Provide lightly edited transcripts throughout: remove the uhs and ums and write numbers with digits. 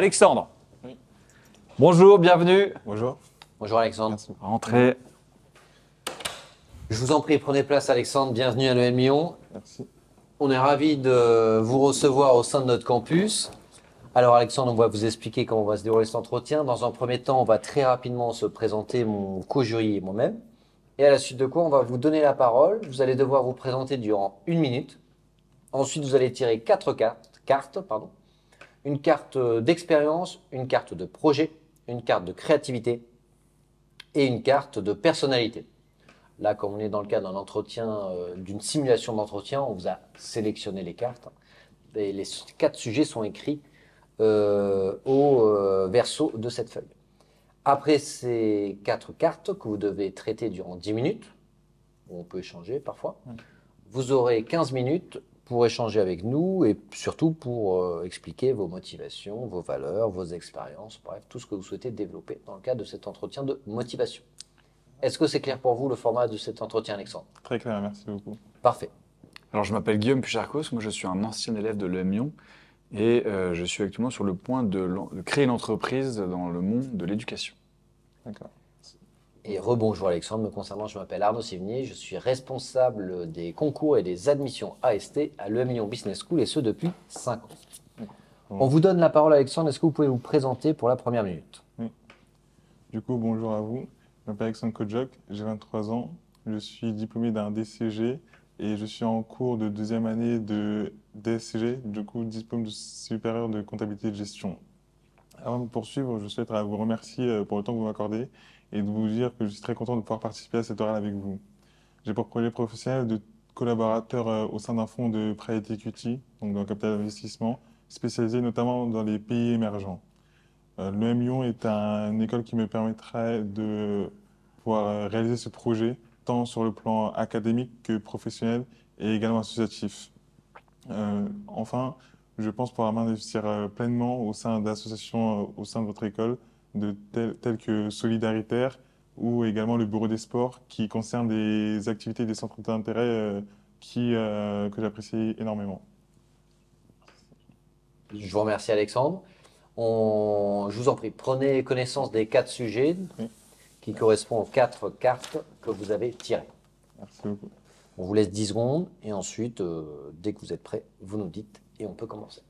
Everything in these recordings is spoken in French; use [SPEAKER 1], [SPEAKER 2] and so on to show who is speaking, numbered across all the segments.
[SPEAKER 1] Alexandre.
[SPEAKER 2] Oui.
[SPEAKER 1] Bonjour, bienvenue.
[SPEAKER 2] Bonjour.
[SPEAKER 3] Bonjour Alexandre.
[SPEAKER 2] Merci.
[SPEAKER 1] Rentrez.
[SPEAKER 3] Je vous en prie, prenez place Alexandre, bienvenue à l'EM Lyon.
[SPEAKER 2] Merci.
[SPEAKER 3] On est ravis de vous recevoir au sein de notre campus. Alors Alexandre, on va vous expliquer comment va se dérouler cet entretien. Dans un premier temps, on va très rapidement se présenter, mon co-jury et moi-même. Et à la suite de quoi, on va vous donner la parole. Vous allez devoir vous présenter durant 1 minute. Ensuite, vous allez tirer 4 cartes. Une carte d'expérience, une carte de projet, une carte de créativité et une carte de personnalité. Là, comme on est dans le cadre d'un entretien, d'une simulation d'entretien, on vous a sélectionné les cartes. Et les 4 sujets sont écrits au verso de cette feuille. Après ces 4 cartes que vous devez traiter durant 10 minutes, où on peut échanger parfois, vous aurez 15 minutes pour échanger avec nous et surtout pour expliquer vos motivations, vos valeurs, vos expériences, bref, tout ce que vous souhaitez développer dans le cadre de cet entretien de motivation. Est-ce que c'est clair pour vous le format de cet entretien, Alexandre?
[SPEAKER 2] Très clair, merci beaucoup.
[SPEAKER 3] Parfait.
[SPEAKER 1] Alors, je m'appelle Guillaume Pucharkos. Moi, je suis un ancien élève de l'EM Lyon et je suis actuellement sur le point de créer une entreprise dans le monde de l'éducation.
[SPEAKER 2] D'accord.
[SPEAKER 3] Et rebonjour Alexandre, me concernant, je m'appelle Arnaud Sévigné, je suis responsable des concours et des admissions AST à l'EM Lyon Business School et ce depuis 5 ans. On vous donne la parole Alexandre, est-ce que vous pouvez vous présenter pour la première minute?
[SPEAKER 2] Du coup, bonjour à vous. Je m'appelle Alexandre Kodjok, j'ai 23 ans. Je suis diplômé d'un DCG et je suis en cours de deuxième année de DSCG, du coup, diplôme supérieur de comptabilité et de gestion. Avant de poursuivre, je souhaiterais vous remercier pour le temps que vous m'accordez et de vous dire que je suis très content de pouvoir participer à cette oral avec vous. J'ai pour projet professionnel de collaborateur au sein d'un fonds de private equity, donc dans le capital d'investissement, spécialisé notamment dans les pays émergents. L'EM Lyon est une école qui me permettrait de pouvoir réaliser ce projet, tant sur le plan académique que professionnel et également associatif. Enfin, je pense pouvoir m'investir pleinement au sein d'associations au sein de votre école, telles que Solidaritaire ou également le Bureau des sports, qui concernent des activités et des centres d'intérêt que j'apprécie énormément.
[SPEAKER 3] Je vous remercie Alexandre. Je vous en prie, prenez connaissance des 4 sujets
[SPEAKER 2] Oui.
[SPEAKER 3] qui correspondent aux 4 cartes que vous avez tirées.
[SPEAKER 2] Merci beaucoup.
[SPEAKER 3] On vous laisse 10 secondes et ensuite, dès que vous êtes prêt, vous nous dites et on peut commencer.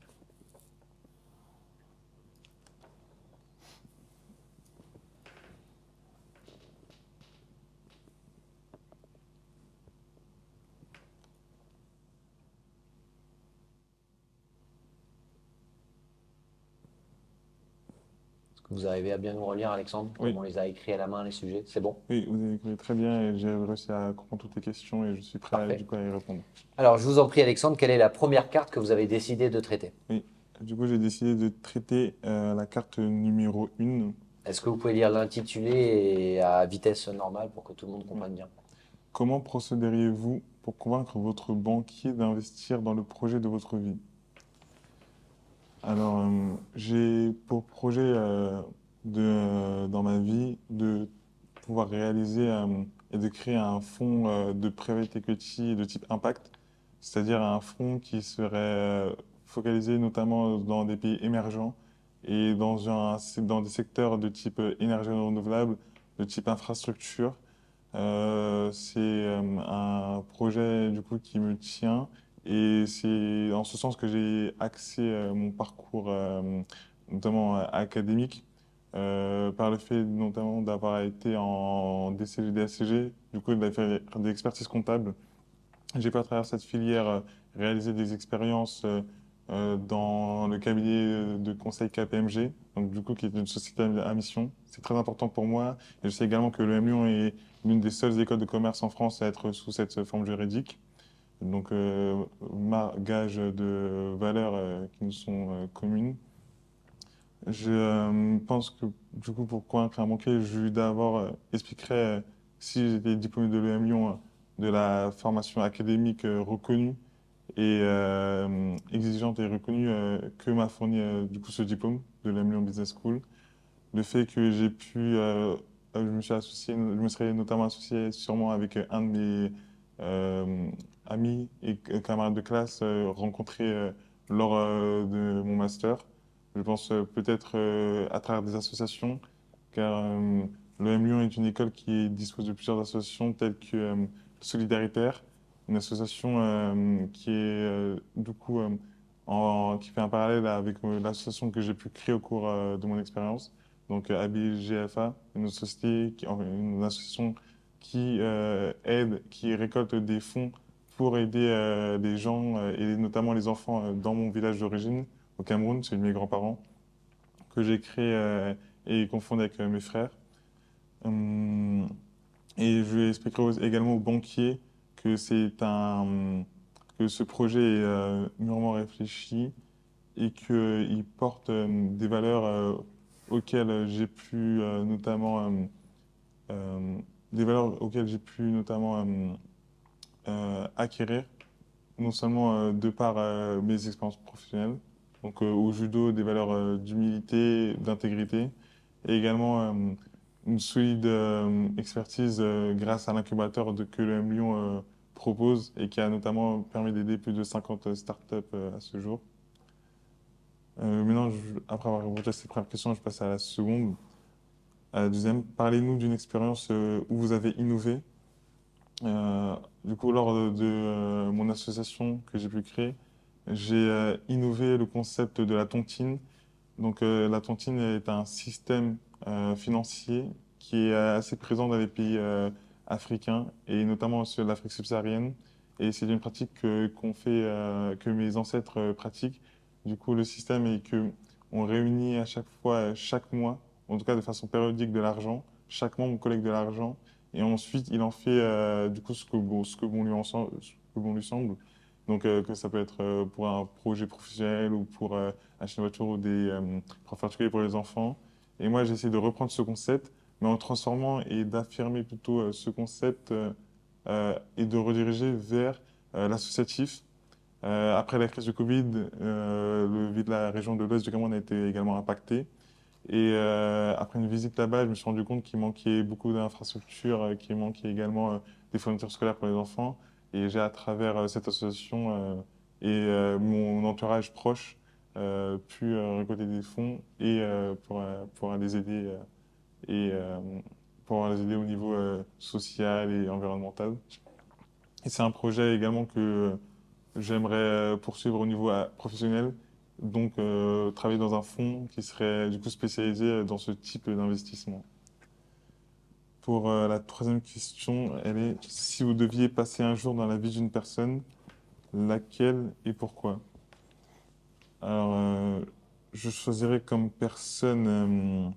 [SPEAKER 3] Est-ce que vous arrivez à bien nous relire, Alexandre?
[SPEAKER 2] Oui.
[SPEAKER 3] Comme on les a écrits à la main, les sujets, c'est bon?
[SPEAKER 2] Oui, vous avez écrit très bien et j'ai réussi à comprendre toutes les questions et je suis prêt
[SPEAKER 3] Parfait.
[SPEAKER 2] du coup à y répondre.
[SPEAKER 3] Alors, je vous en prie, Alexandre, quelle est la première carte que vous avez décidé de traiter?
[SPEAKER 2] Oui, du coup j'ai décidé de traiter la carte numéro 1.
[SPEAKER 3] Est-ce que vous pouvez lire l'intitulé et à vitesse normale pour que tout le monde comprenne bien?
[SPEAKER 2] Comment procéderiez-vous pour convaincre votre banquier d'investir dans le projet de votre vie? Alors, j'ai pour projet dans ma vie de pouvoir réaliser et de créer un fonds de private equity de type impact, c'est-à-dire un fonds qui serait focalisé notamment dans des pays émergents et dans des secteurs de type énergie renouvelable, de type infrastructure. C'est un projet du coup qui me tient et c'est en ce sens que j'ai axé mon parcours notamment académique par le fait notamment d'avoir été en DCG, DSCG, du coup d'avoir fait des expertises comptables. J'ai pu à travers cette filière réaliser des expériences dans le cabinet de conseil KPMG, donc du coup qui est une société à mission. C'est très important pour moi et je sais également que l'EM Lyon est l'une des seules écoles de commerce en France à être sous cette forme juridique. Donc gage de valeurs qui nous sont communes. Je pense que du coup pour convaincre un banquier, je lui d'abord expliquerai si j'étais diplômé de l'EM Lyon de la formation académique reconnue et exigeante et reconnue que m'a fourni du coup ce diplôme de l'EM Lyon Business School. Le fait que j'ai pu, je me suis associé, je me serais notamment associé sûrement avec un de mes amis et camarades de classe rencontrés lors de mon master. Je pense peut-être à travers des associations, car l'EM Lyon est une école qui dispose de plusieurs associations telles que Solidaritaire, une association qui est du coup qui fait un parallèle avec l'association que j'ai pu créer au cours de mon expérience. Donc ABGFA, une société, une association qui aide, qui récolte des fonds pour aider les gens et notamment les enfants dans mon village d'origine, au Cameroun, celui de mes grands-parents, que j'ai créé et confondé avec mes frères. Hum, et je expliquerai également aux banquiers que que ce projet est mûrement réfléchi et qu'il porte des valeurs auxquelles j'ai pu notamment euh, des valeurs auxquelles j'ai pu notamment acquérir, non seulement de par mes expériences professionnelles, donc au judo, des valeurs d'humilité, d'intégrité, et également une solide expertise grâce à l'incubateur que le M Lyon propose et qui a notamment permis d'aider plus de 50 startups à ce jour. Maintenant, après avoir répondu à cette première question, je passe à la seconde. À la deuxième, parlez-nous d'une expérience où vous avez innové. Du coup, lors de mon association que j'ai pu créer, j'ai innové le concept de la tontine. Donc, la tontine est un système financier qui est assez présent dans les pays africains et notamment sur l'Afrique subsaharienne. Et c'est une pratique que mes ancêtres pratiquent. Du coup, le système est que on réunit à chaque fois, chaque mois, en tout cas de façon périodique, de l'argent. Chaque mois, on collecte de l'argent et ensuite, il en fait du coup ce que bon lui ce que bon lui semble. Donc, que ça peut être pour un projet professionnel ou pour acheter une voiture ou pour faire tuer pour les enfants. Et moi, j'ai essayé de reprendre ce concept, mais en transformant et d'affirmer plutôt ce concept et de rediriger vers l'associatif. Après la crise du Covid, la région de l'Ouest du Cameroun a été également impactée. Et après une visite là-bas, je me suis rendu compte qu'il manquait beaucoup d'infrastructures, qu'il manquait également des fournitures scolaires pour les enfants. Et j'ai, à travers cette association et mon entourage proche, pu récolter des fonds et pour les aider et pour les aider au niveau social et environnemental. Et c'est un projet également que j'aimerais poursuivre au niveau professionnel, donc travailler dans un fonds qui serait du coup spécialisé dans ce type d'investissement. Pour la troisième question, elle est si vous deviez passer un jour dans la vie d'une personne, laquelle et pourquoi? Alors, je choisirais comme personne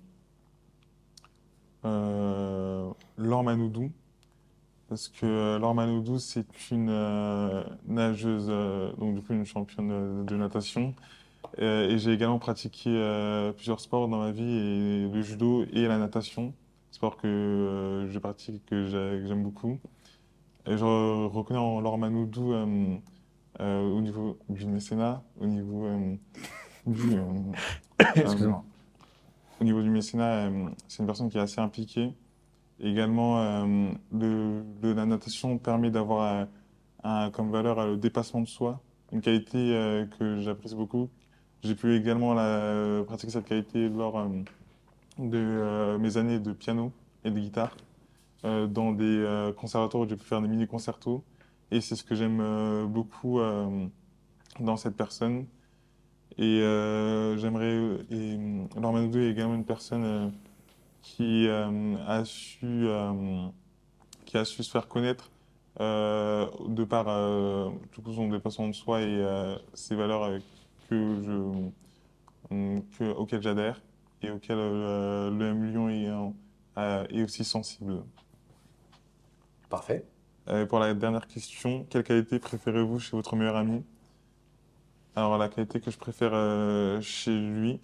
[SPEAKER 2] Laure Manodou, parce que Laure Manodou, c'est une nageuse, donc du coup une championne de natation. Et j'ai également pratiqué plusieurs sports dans ma vie, et le judo et la natation, sport que je pratique, que j'aime beaucoup. Et je reconnais en Laure Manodou au niveau du mécénat, du, euh, euh,
[SPEAKER 1] Excuse-moi.
[SPEAKER 2] au niveau du mécénat, c'est une personne qui est assez impliquée. Et également, la natation permet d'avoir comme valeur le dépassement de soi, une qualité que j'apprécie beaucoup. J'ai pu également pratiquer cette qualité lors de mes années de piano et de guitare dans des conservatoires où j'ai pu faire des mini-concertos. Et c'est ce que j'aime beaucoup dans cette personne. Et Laure Manodou est également une personne qui qui a su se faire connaître de par du coup, son dépassement de soi et ses valeurs que auxquelles j'adhère et auxquelles le M Lyon est aussi sensible.
[SPEAKER 3] Parfait.
[SPEAKER 2] Pour la dernière question, quelle qualité préférez-vous chez votre meilleur ami? Alors, la qualité que je préfère chez lui,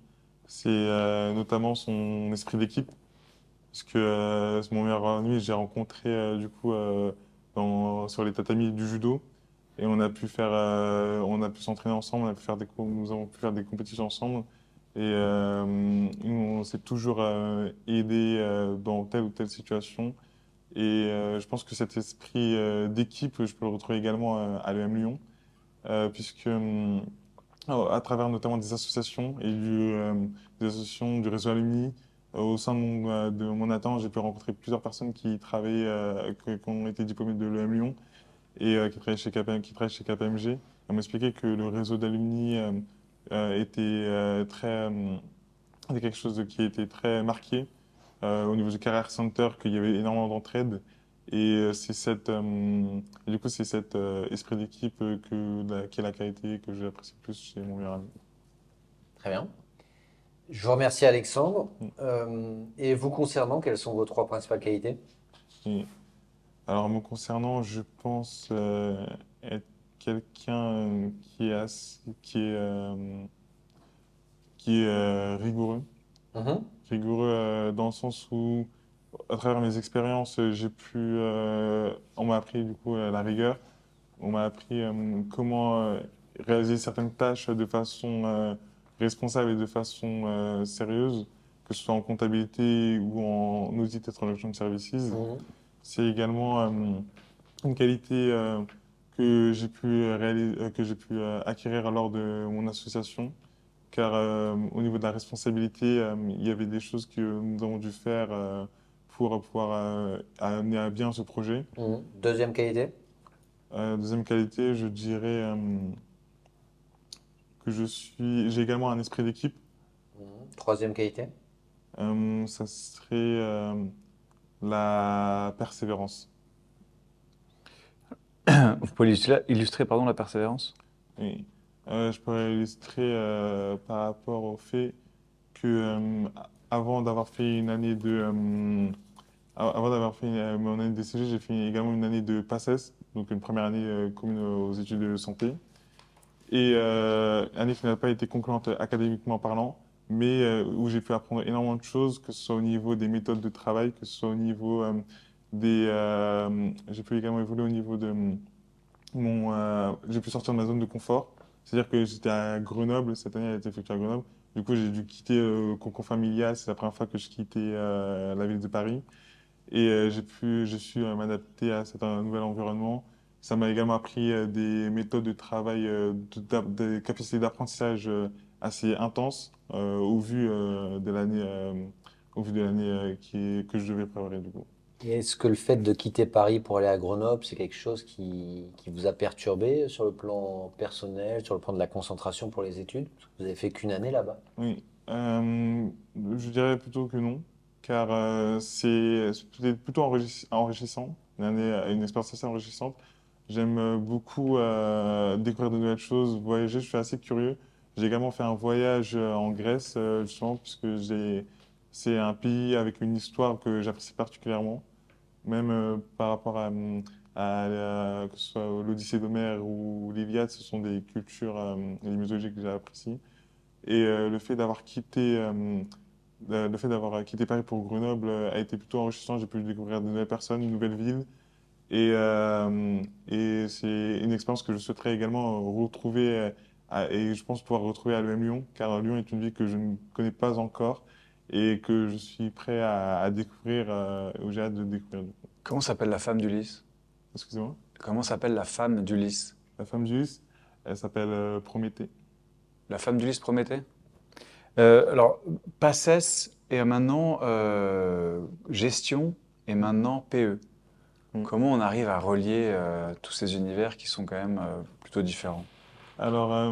[SPEAKER 2] c'est notamment son esprit d'équipe. Parce que c'est mon meilleur ami, j'ai rencontré du coup sur les tatamis du judo. Et on a pu s'entraîner ensemble, nous avons pu faire des compétitions ensemble. Et on s'est toujours aidé dans telle ou telle situation. Et je pense que cet esprit d'équipe, je peux le retrouver également à l'EM Lyon, puisque à travers notamment des associations et des associations du réseau alumni. Au sein de mon attente, j'ai pu rencontrer plusieurs personnes qui travaillaient, qui ont été diplômées de l'EM Lyon et qui travaillent chez KPMG. On m'expliquait que le réseau d'alumni était c'était quelque chose qui était très marqué au niveau du Career Center, qu'il y avait énormément d'entraide. Et du coup, c'est cet esprit d'équipe qui est la qualité que j'apprécie le plus chez mon meilleur ami.
[SPEAKER 3] Très bien. Je vous remercie Alexandre.
[SPEAKER 2] Mm.
[SPEAKER 3] Et vous concernant, quelles sont vos trois principales qualités?
[SPEAKER 2] Et alors, me concernant, je pense être quelqu'un qui est rigoureux.
[SPEAKER 3] Mhm.
[SPEAKER 2] Rigoureux dans le sens où, à travers mes expériences, on m'a appris du coup la rigueur. On m'a appris comment réaliser certaines tâches de façon responsable et de façon sérieuse, que ce soit en comptabilité ou en audit et transaction services.
[SPEAKER 3] Mhm.
[SPEAKER 2] C'est également une qualité que j'ai pu acquérir lors de mon association, car au niveau de la responsabilité, il y avait des choses que nous avons dû faire pour pouvoir amener à bien ce projet.
[SPEAKER 3] Mhm. Deuxième qualité?
[SPEAKER 2] Deuxième qualité, je dirais j'ai également un esprit d'équipe.
[SPEAKER 3] Mhm. Troisième qualité?
[SPEAKER 2] Ça serait la persévérance.
[SPEAKER 1] Vous pouvez illustrer, pardon, la persévérance?
[SPEAKER 2] Et, je pourrais illustrer par rapport au fait que avant d'avoir fait une année avant d'avoir fait mon année de DCG, j'ai fait également une année de PACES, donc une première année commune aux études de santé. Et année qui n'a pas été concluante académiquement parlant, mais où j'ai pu apprendre énormément de choses, que ce soit au niveau des méthodes de travail, que ce soit au niveau j'ai pu également évoluer au niveau de j'ai pu sortir de ma zone de confort. C'est-à-dire que j'étais à Grenoble, cette année elle a été effectuée à Grenoble. Du coup, j'ai dû quitter le cocon familial, c'est la première fois que je quittais la ville de Paris. Et je suis m'adapter à cet nouvel environnement. Ça m'a également appris des méthodes de travail, des capacités d'apprentissage assez intenses au vu de l'année que je devais préparer du coup.
[SPEAKER 3] Et est-ce que le fait de quitter Paris pour aller à Grenoble, c'est quelque chose qui vous a perturbé sur le plan personnel, sur le plan de la concentration pour les études? Parce que vous avez fait qu'une année là-bas.
[SPEAKER 2] Oui, je dirais plutôt que non, car c'est peut-être plutôt enrichissant, une expérience assez enrichissante. J'aime beaucoup découvrir de nouvelles choses, voyager, je suis assez curieux. J'ai également fait un voyage en Grèce, justement, c'est un pays avec une histoire que j'apprécie particulièrement, même par rapport que ce soit l'Odyssée d'Homère ou l'Iliade, ce sont des cultures et des mythologies que j'apprécie. Et le fait d'avoir quitté Paris pour Grenoble a été plutôt enrichissant. J'ai pu découvrir de nouvelles personnes, une nouvelle ville. Et c'est une expérience que je souhaiterais également retrouver et je pense pouvoir retrouver à l'EM Lyon, car Lyon est une ville que je ne connais pas encore et que je suis prêt à découvrir, ou j'ai hâte de découvrir.
[SPEAKER 1] Comment s'appelle la femme d'Ulysse?
[SPEAKER 2] Excusez-moi.
[SPEAKER 1] Comment s'appelle la femme d'Ulysse?
[SPEAKER 2] La femme d'Ulysse, elle s'appelle Prométhée.
[SPEAKER 1] La femme d'Ulysse Prométhée? Alors, PACES et maintenant gestion et maintenant PE.
[SPEAKER 2] Mm.
[SPEAKER 1] Comment on arrive à relier tous ces univers qui sont quand même plutôt différents?
[SPEAKER 2] Alors,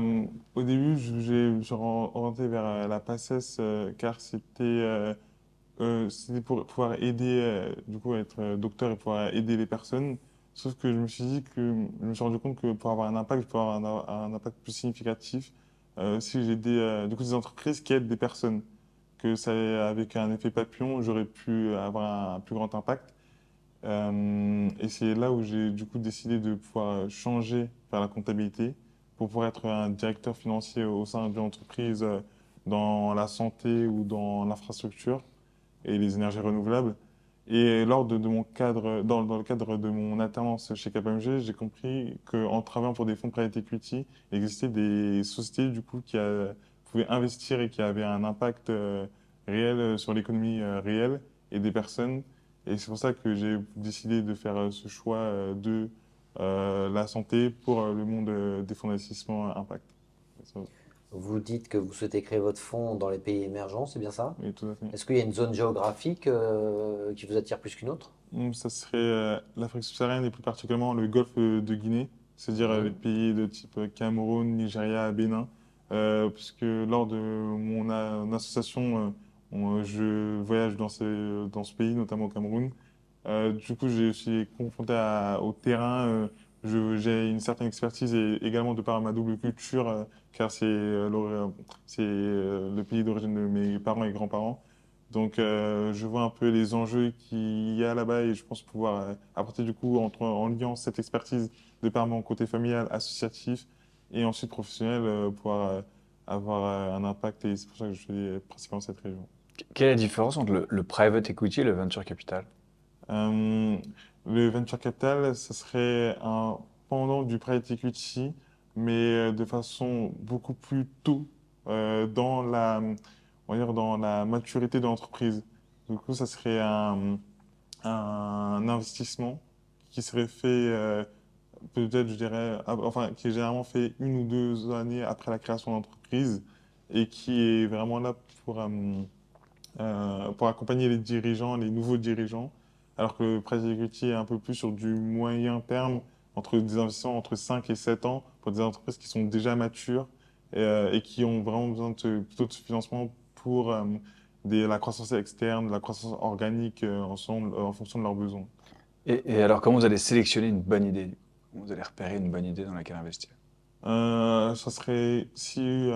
[SPEAKER 2] au début, je me suis orienté vers la PACES car c'était pour pouvoir aider, du coup, être docteur et pouvoir aider les personnes. Sauf que je me suis rendu compte que pour avoir un impact, pour avoir un impact plus significatif, si j'ai du coup, des entreprises qui aident des personnes, avec un effet papillon, j'aurais pu avoir un plus grand impact. Et c'est là où j'ai du coup décidé de pouvoir changer vers la comptabilité pour pouvoir être un directeur financier au sein d'une entreprise dans la santé ou dans l'infrastructure et les énergies renouvelables. Et dans le cadre de mon alternance chez KPMG, j'ai compris qu'en travaillant pour des fonds de private equity, il existait des sociétés du coup pouvaient investir et qui avaient un impact réel sur l'économie réelle et des personnes. Et c'est pour ça que j'ai décidé de faire ce choix de la santé pour le monde des fonds d'investissement impact.
[SPEAKER 3] Vous dites que vous souhaitez créer votre fonds dans les pays émergents, c'est bien ça?
[SPEAKER 2] Oui, tout à fait.
[SPEAKER 3] Est-ce qu'il y a une zone géographique qui vous attire plus qu'une autre?
[SPEAKER 2] Ça serait l'Afrique subsaharienne et plus particulièrement le golfe de Guinée, c'est-à-dire les
[SPEAKER 3] Mhm.
[SPEAKER 2] pays de type Cameroun, Nigeria, Bénin, puisque lors de mon association, je voyage dans ce pays, notamment au Cameroun. Du coup, je suis confronté au terrain. J'ai une certaine expertise et également de par ma double culture, car c'est le pays d'origine de mes parents et grands-parents. Donc, je vois un peu les enjeux qu'il y a là-bas et je pense pouvoir apporter du coup en liant cette expertise de par mon côté familial, associatif et ensuite professionnel, pouvoir avoir un impact et c'est pour ça que je choisis principalement cette région.
[SPEAKER 1] Quelle est la différence entre le private equity et le venture capital?
[SPEAKER 2] Euh, le venture capital, ça serait un pendant du private equity, mais de façon beaucoup plus tôt dans on va dire dans la maturité de l'entreprise. Du coup, ça serait un investissement qui serait fait peut-être, je dirais, enfin, qui est généralement fait 1 ou 2 années après la création d'entreprise et qui est vraiment là pour accompagner les dirigeants, les nouveaux dirigeants, alors que le private equity est un peu plus sur du moyen terme, entre des investissements entre 5 et 7 ans, pour des entreprises qui sont déjà matures et qui ont vraiment besoin plutôt de ce financement pour la croissance externe, la croissance organique ensemble, en fonction de leurs besoins.
[SPEAKER 1] Et alors, comment vous allez sélectionner une bonne idée? Comment vous allez repérer une bonne idée dans laquelle investir?
[SPEAKER 2] Ça serait si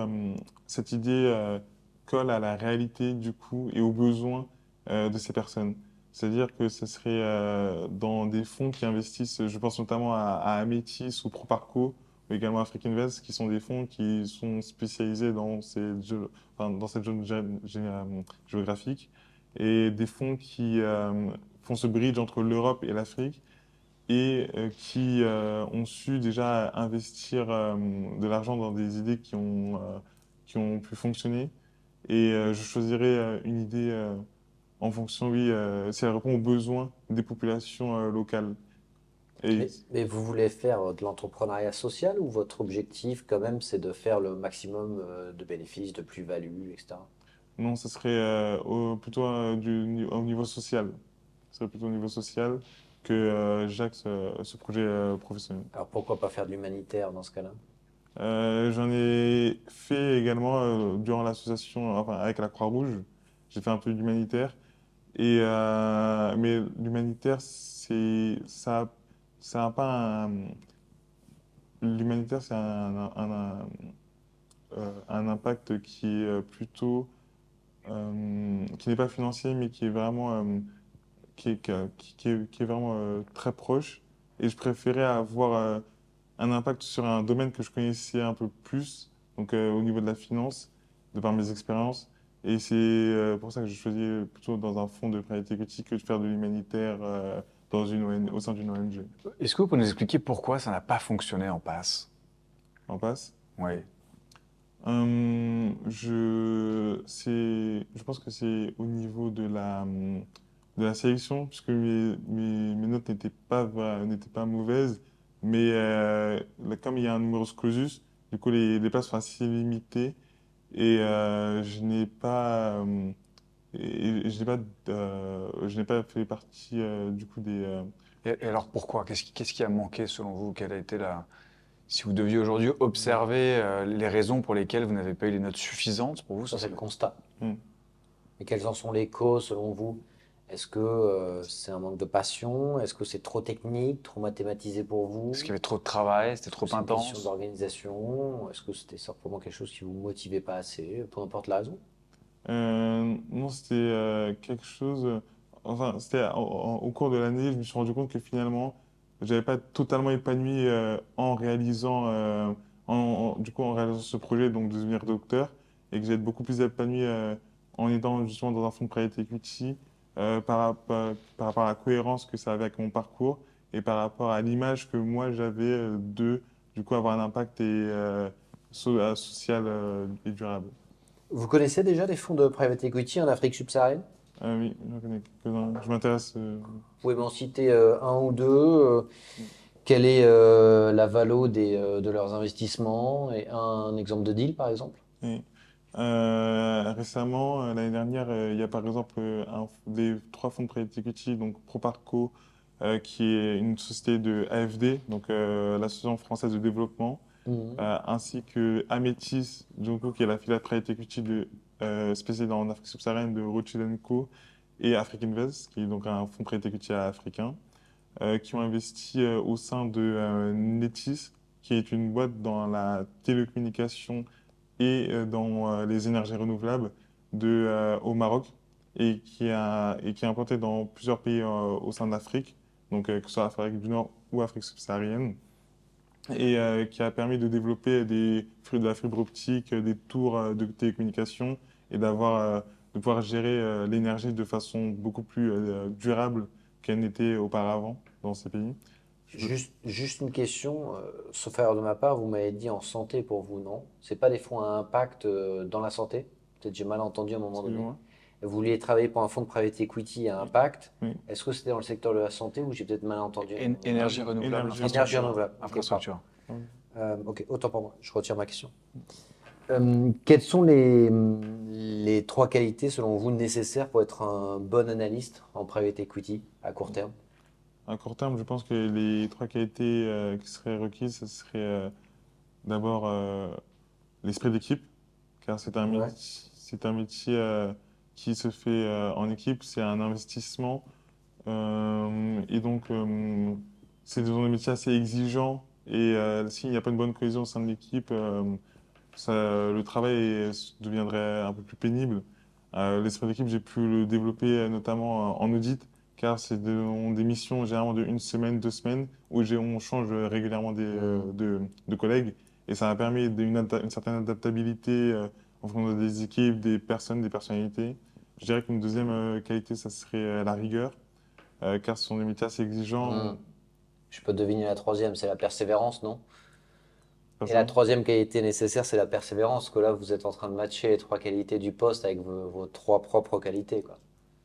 [SPEAKER 2] cette idée colle à la réalité du coup et aux besoins de ces personnes. C'est-à-dire que ce serait dans des fonds qui investissent, je pense notamment à Amétis ou Proparco, ou également Afrique Invest, qui sont des fonds qui sont spécialisés enfin, dans cette zone géographique, et des fonds qui font ce bridge entre l'Europe et l'Afrique et qui ont su déjà investir de l'argent dans des idées qui ont pu fonctionner. Et je choisirais une idée en fonction, oui, si elle répond aux besoins des populations locales. Et
[SPEAKER 3] Mais vous voulez faire de l'entrepreneuriat social ou votre objectif quand même c'est de faire le maximum de bénéfices, de plus-value, etc.
[SPEAKER 2] non, ce serait plutôt au niveau social. Ce serait plutôt au niveau social que j'axe ce projet professionnel.
[SPEAKER 3] Alors pourquoi pas faire de l'humanitaire dans ce cas-là?
[SPEAKER 2] J'en ai fait également durant l'association, enfin avec la Croix-Rouge. J'ai fait un peu d'humanitaire. Mais l'humanitaire, ça a pas l'humanitaire, c'est un impact qui est plutôt, qui n'est pas financier, mais qui est vraiment, qui est vraiment très proche. Et je préférais avoir un impact sur un domaine que je connaissais un peu plus, donc au niveau de la finance, de par mes expériences. Et c'est pour ça que je choisis plutôt dans un fonds de private equity que de faire de l'humanitaire au sein d'une ONG.
[SPEAKER 1] Est-ce que vous pouvez nous expliquer pourquoi ça n'a pas fonctionné en passe?
[SPEAKER 2] On passe.
[SPEAKER 1] Oui.
[SPEAKER 2] Je pense que c'est au niveau de la sélection, puisque mes notes n'étaient pas mauvaises, mais comme il y a un numerus clausus, du coup les places sont assez limitées et je n'ai pas fait partie du coup des.
[SPEAKER 1] Et alors pourquoi? Qu'est-ce qui a manqué selon vous? Quelle a été la... Si vous deviez aujourd'hui observer les raisons pour lesquelles vous n'avez pas eu les notes suffisantes, pour vous, ce
[SPEAKER 3] Ça c'est
[SPEAKER 1] serait...
[SPEAKER 3] le constat.
[SPEAKER 2] Hmm.
[SPEAKER 3] Et quelles en sont les causes selon vous? Est-ce que c'est un manque de passion? Est-ce que c'est trop technique, trop mathématisé pour
[SPEAKER 1] Est-ce qu'il
[SPEAKER 3] vous?
[SPEAKER 1] y avait trop de travail? C'était
[SPEAKER 3] Est-ce que
[SPEAKER 1] trop
[SPEAKER 3] c'est une question
[SPEAKER 1] intense?
[SPEAKER 3] d'organisation? Est-ce que c'était simplement quelque chose qui vous motivait pas assez? Peu importe la raison.
[SPEAKER 2] Non, c'était quelque chose. Enfin, c'était au cours de l'année, je me suis rendu compte que finalement, j'avais pas totalement épanoui en réalisant, du coup, en réalisant ce projet, donc de devenir docteur, et que j'ai beaucoup plus épanoui en étant justement dans un fonds de private equity par rapport à la cohérence que ça avait avec mon parcours et par rapport à l'image que moi j'avais du coup, avoir un impact social et durable.
[SPEAKER 3] Vous connaissez déjà des fonds de private equity en Afrique subsaharienne?
[SPEAKER 2] Ah oui, j'en connais quelques-uns. Je m'intéresse.
[SPEAKER 3] Vous pouvez m'en citer un ou deux Quelle est la valo de leurs investissements et un exemple de deal, par exemple?
[SPEAKER 2] Et, récemment, l'année dernière, il y a par exemple des trois fonds de private equity, donc Proparco, qui est une société de AFD, donc l'Association française de développement,
[SPEAKER 3] Mhm.
[SPEAKER 2] ainsi que Ametis, du coup, qui est la filiale private equity spécialisée en Afrique subsaharienne de Rothschild & Co et Afrique Invest, qui est donc un fonds private equity africain, qui ont investi au sein de Netis, qui est une boîte dans la télécommunication et dans les énergies renouvelables au Maroc et qui est implanté dans plusieurs pays au sein de l'Afrique, donc que ce soit Afrique du Nord ou Afrique subsaharienne, et qui a permis de développer de la fibre optique, des tours de télécommunication et de pouvoir gérer l'énergie de façon beaucoup plus durable qu'elle n'était auparavant dans ces pays. Je-
[SPEAKER 3] Juste une question, sauf erreur de ma part, vous m'avez dit en santé pour vous, non? C'est pas des fonds à impact dans la santé? Peut-être j'ai mal entendu à un moment donné.
[SPEAKER 2] Excusez-moi.
[SPEAKER 3] Vous vouliez travailler pour un fonds de private equity à impact.
[SPEAKER 2] Oui.
[SPEAKER 3] Est-ce que c'était dans le secteur de la santé ou j'ai peut-être mal entendu à un moment donné?
[SPEAKER 1] Énergie renouvelable,
[SPEAKER 2] Énergie
[SPEAKER 3] Énergie
[SPEAKER 1] infrastructure.
[SPEAKER 3] renouvelable. Ok, pardon.
[SPEAKER 1] Infrastructure.
[SPEAKER 3] Ok, autant pour moi. Je retire ma question. Quelles sont les trois qualités, selon vous, nécessaires pour être un bon analyste en private equity à court terme?
[SPEAKER 2] À court terme, je pense que les trois qualités qui seraient requises, ce serait d'abord l'esprit d'équipe, car
[SPEAKER 3] Ouais.
[SPEAKER 2] c'est un métier qui se fait en équipe, c'est un investissement. Et donc, c'est des métiers assez exigeants. Et s'il n'y a pas une bonne cohésion au sein de l'équipe, le travail deviendrait un peu plus pénible. L'esprit d'équipe, j'ai pu le développer notamment en audit, car des missions généralement de une semaine, 2 semaines, où on change régulièrement
[SPEAKER 3] Hmm.
[SPEAKER 2] de collègues. Et ça m'a permis une certaine adaptabilité en fonction des équipes, des personnes, des personnalités. Je dirais qu'une deuxième qualité, ça serait la rigueur, car ce sont des métiers assez
[SPEAKER 3] Hmm.
[SPEAKER 2] exigeants.
[SPEAKER 3] Je peux deviner la troisième, c'est la persévérance, non?
[SPEAKER 2] Pas
[SPEAKER 3] Et la
[SPEAKER 2] ça.
[SPEAKER 3] troisième qualité nécessaire, c'est la persévérance, que là, vous êtes en train de matcher les trois qualités du poste avec vos trois propres qualités, quoi.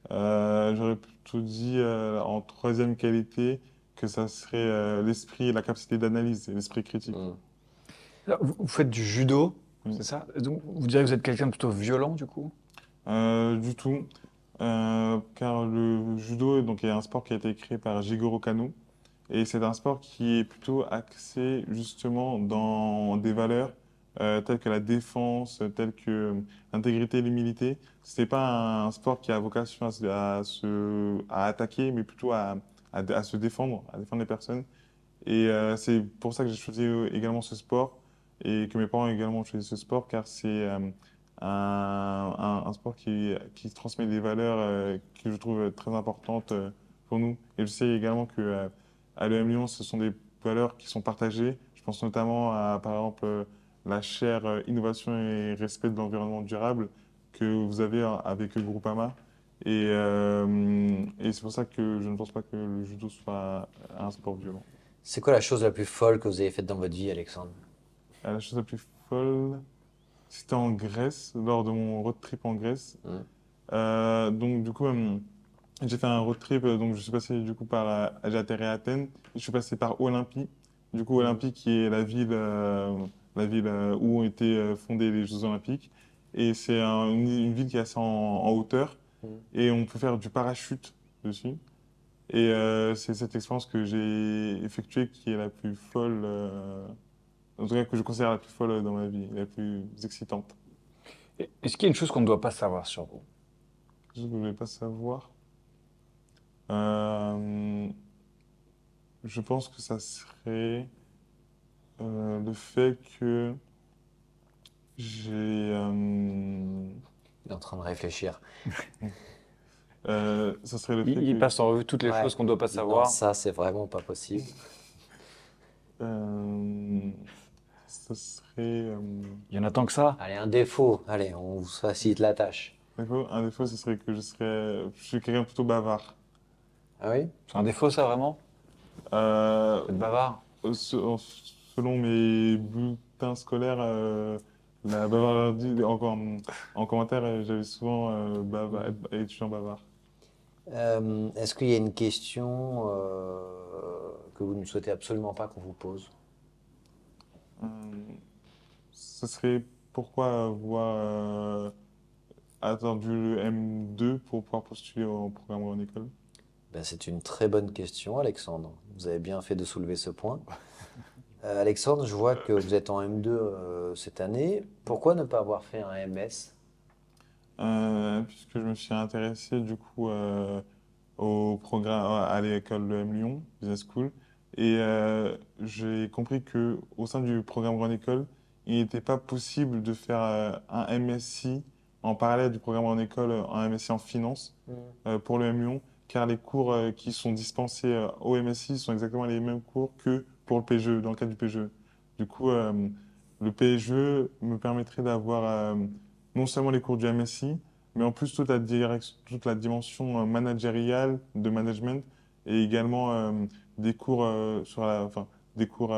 [SPEAKER 2] J'aurais plutôt dit en troisième qualité que ça serait l'esprit et la capacité d'analyse et l'esprit critique.
[SPEAKER 3] Hmm.
[SPEAKER 1] Alors, vous faites du judo,
[SPEAKER 2] Oui.
[SPEAKER 1] c'est ça? Donc, vous direz que vous êtes quelqu'un de plutôt violent, du coup?
[SPEAKER 2] Du tout, car le judo donc, est un sport qui a été créé par Jigoro Kano et c'est un sport qui est plutôt axé justement dans des valeurs telles que la défense, telles que l'intégrité et l'humilité. C'est pas un sport qui a vocation à attaquer, mais plutôt à se défendre, à défendre les personnes. Et c'est pour ça que j'ai choisi également ce sport et que mes parents ont également choisi ce sport car c'est un sport qui transmet des valeurs que je trouve très importantes pour nous. Et je sais également que à l'EM Lyon, ce sont des valeurs qui sont partagées. Je pense notamment à, par exemple, la chaire innovation et respect de l'environnement durable que vous avez avec Groupama. Et c'est pour ça que je ne pense pas que le judo soit un sport violent.
[SPEAKER 3] C'est quoi la chose la plus folle que vous avez faite dans votre vie, Alexandre?
[SPEAKER 2] La chose la plus folle, c'était en Grèce, lors de mon road trip en Grèce.
[SPEAKER 3] Hmm.
[SPEAKER 2] Donc, du coup, j'ai fait un road trip, donc je suis passé du coup j'ai atterri à Athènes, et je suis passé par Olympie. Du coup,
[SPEAKER 3] Mhm.
[SPEAKER 2] Olympie qui est la ville où ont été fondés les Jeux Olympiques. Et c'est une ville qui est assez en hauteur,
[SPEAKER 3] Mhm.
[SPEAKER 2] et on peut faire du parachute dessus. Et c'est cette expérience que j'ai effectuée qui est la plus folle. En tout cas, que je considère la plus folle dans ma vie, la plus excitante.
[SPEAKER 1] Est-ce qu'il y a une chose qu'on ne doit pas savoir sur vous?
[SPEAKER 2] Quelque chose que je ne vais pas savoir. Euh, je pense que ça serait le fait que j'ai.
[SPEAKER 3] Il est en train de réfléchir.
[SPEAKER 2] Ça serait le fait
[SPEAKER 1] Il
[SPEAKER 2] que.
[SPEAKER 1] passe en revue toutes les
[SPEAKER 3] Ouais.
[SPEAKER 1] choses qu'on ne doit pas
[SPEAKER 3] Non,
[SPEAKER 1] savoir.
[SPEAKER 3] ça, c'est vraiment pas possible.
[SPEAKER 2] euh, ça serait.
[SPEAKER 1] Il y en a tant que ça.
[SPEAKER 3] Allez, un défaut. Allez, on vous facilite la tâche.
[SPEAKER 2] Un défaut, ce serait que je suis quelqu'un plutôt bavard.
[SPEAKER 3] Ah oui?
[SPEAKER 1] C'est un défaut, ça, vraiment?
[SPEAKER 2] Euh,
[SPEAKER 1] Vous êtes bavard?
[SPEAKER 2] Selon mes bulletins scolaires, la bavardise, en commentaire, j'avais souvent
[SPEAKER 3] Mhm.
[SPEAKER 2] étudiant bavard.
[SPEAKER 3] Est-ce qu'il y a une question que vous ne souhaitez absolument pas qu'on vous pose?
[SPEAKER 2] Euh, Ce serait pourquoi avoir attendu le M2 pour pouvoir postuler au programme en école?
[SPEAKER 3] Ben, c'est une très bonne question, Alexandre. Vous avez bien fait de soulever ce point. Alexandre, je vois que vous êtes en M2 cette année. Pourquoi ne pas avoir fait un MS?
[SPEAKER 2] Puisque je me suis intéressé du coup au programme à l'école de M Lyon Business School et j'ai compris que au sein du programme Grande École, il n'était pas possible de faire un MSI en parallèle du programme Grande École, un MSI en finance pour le M Lyon, car les cours qui sont dispensés au MSI sont exactement les mêmes cours que pour le PGE, dans le cadre du PGE. Du coup, le PGE me permettrait d'avoir non seulement les cours du MSI, mais en plus toute la dimension managériale de management et également des cours des cours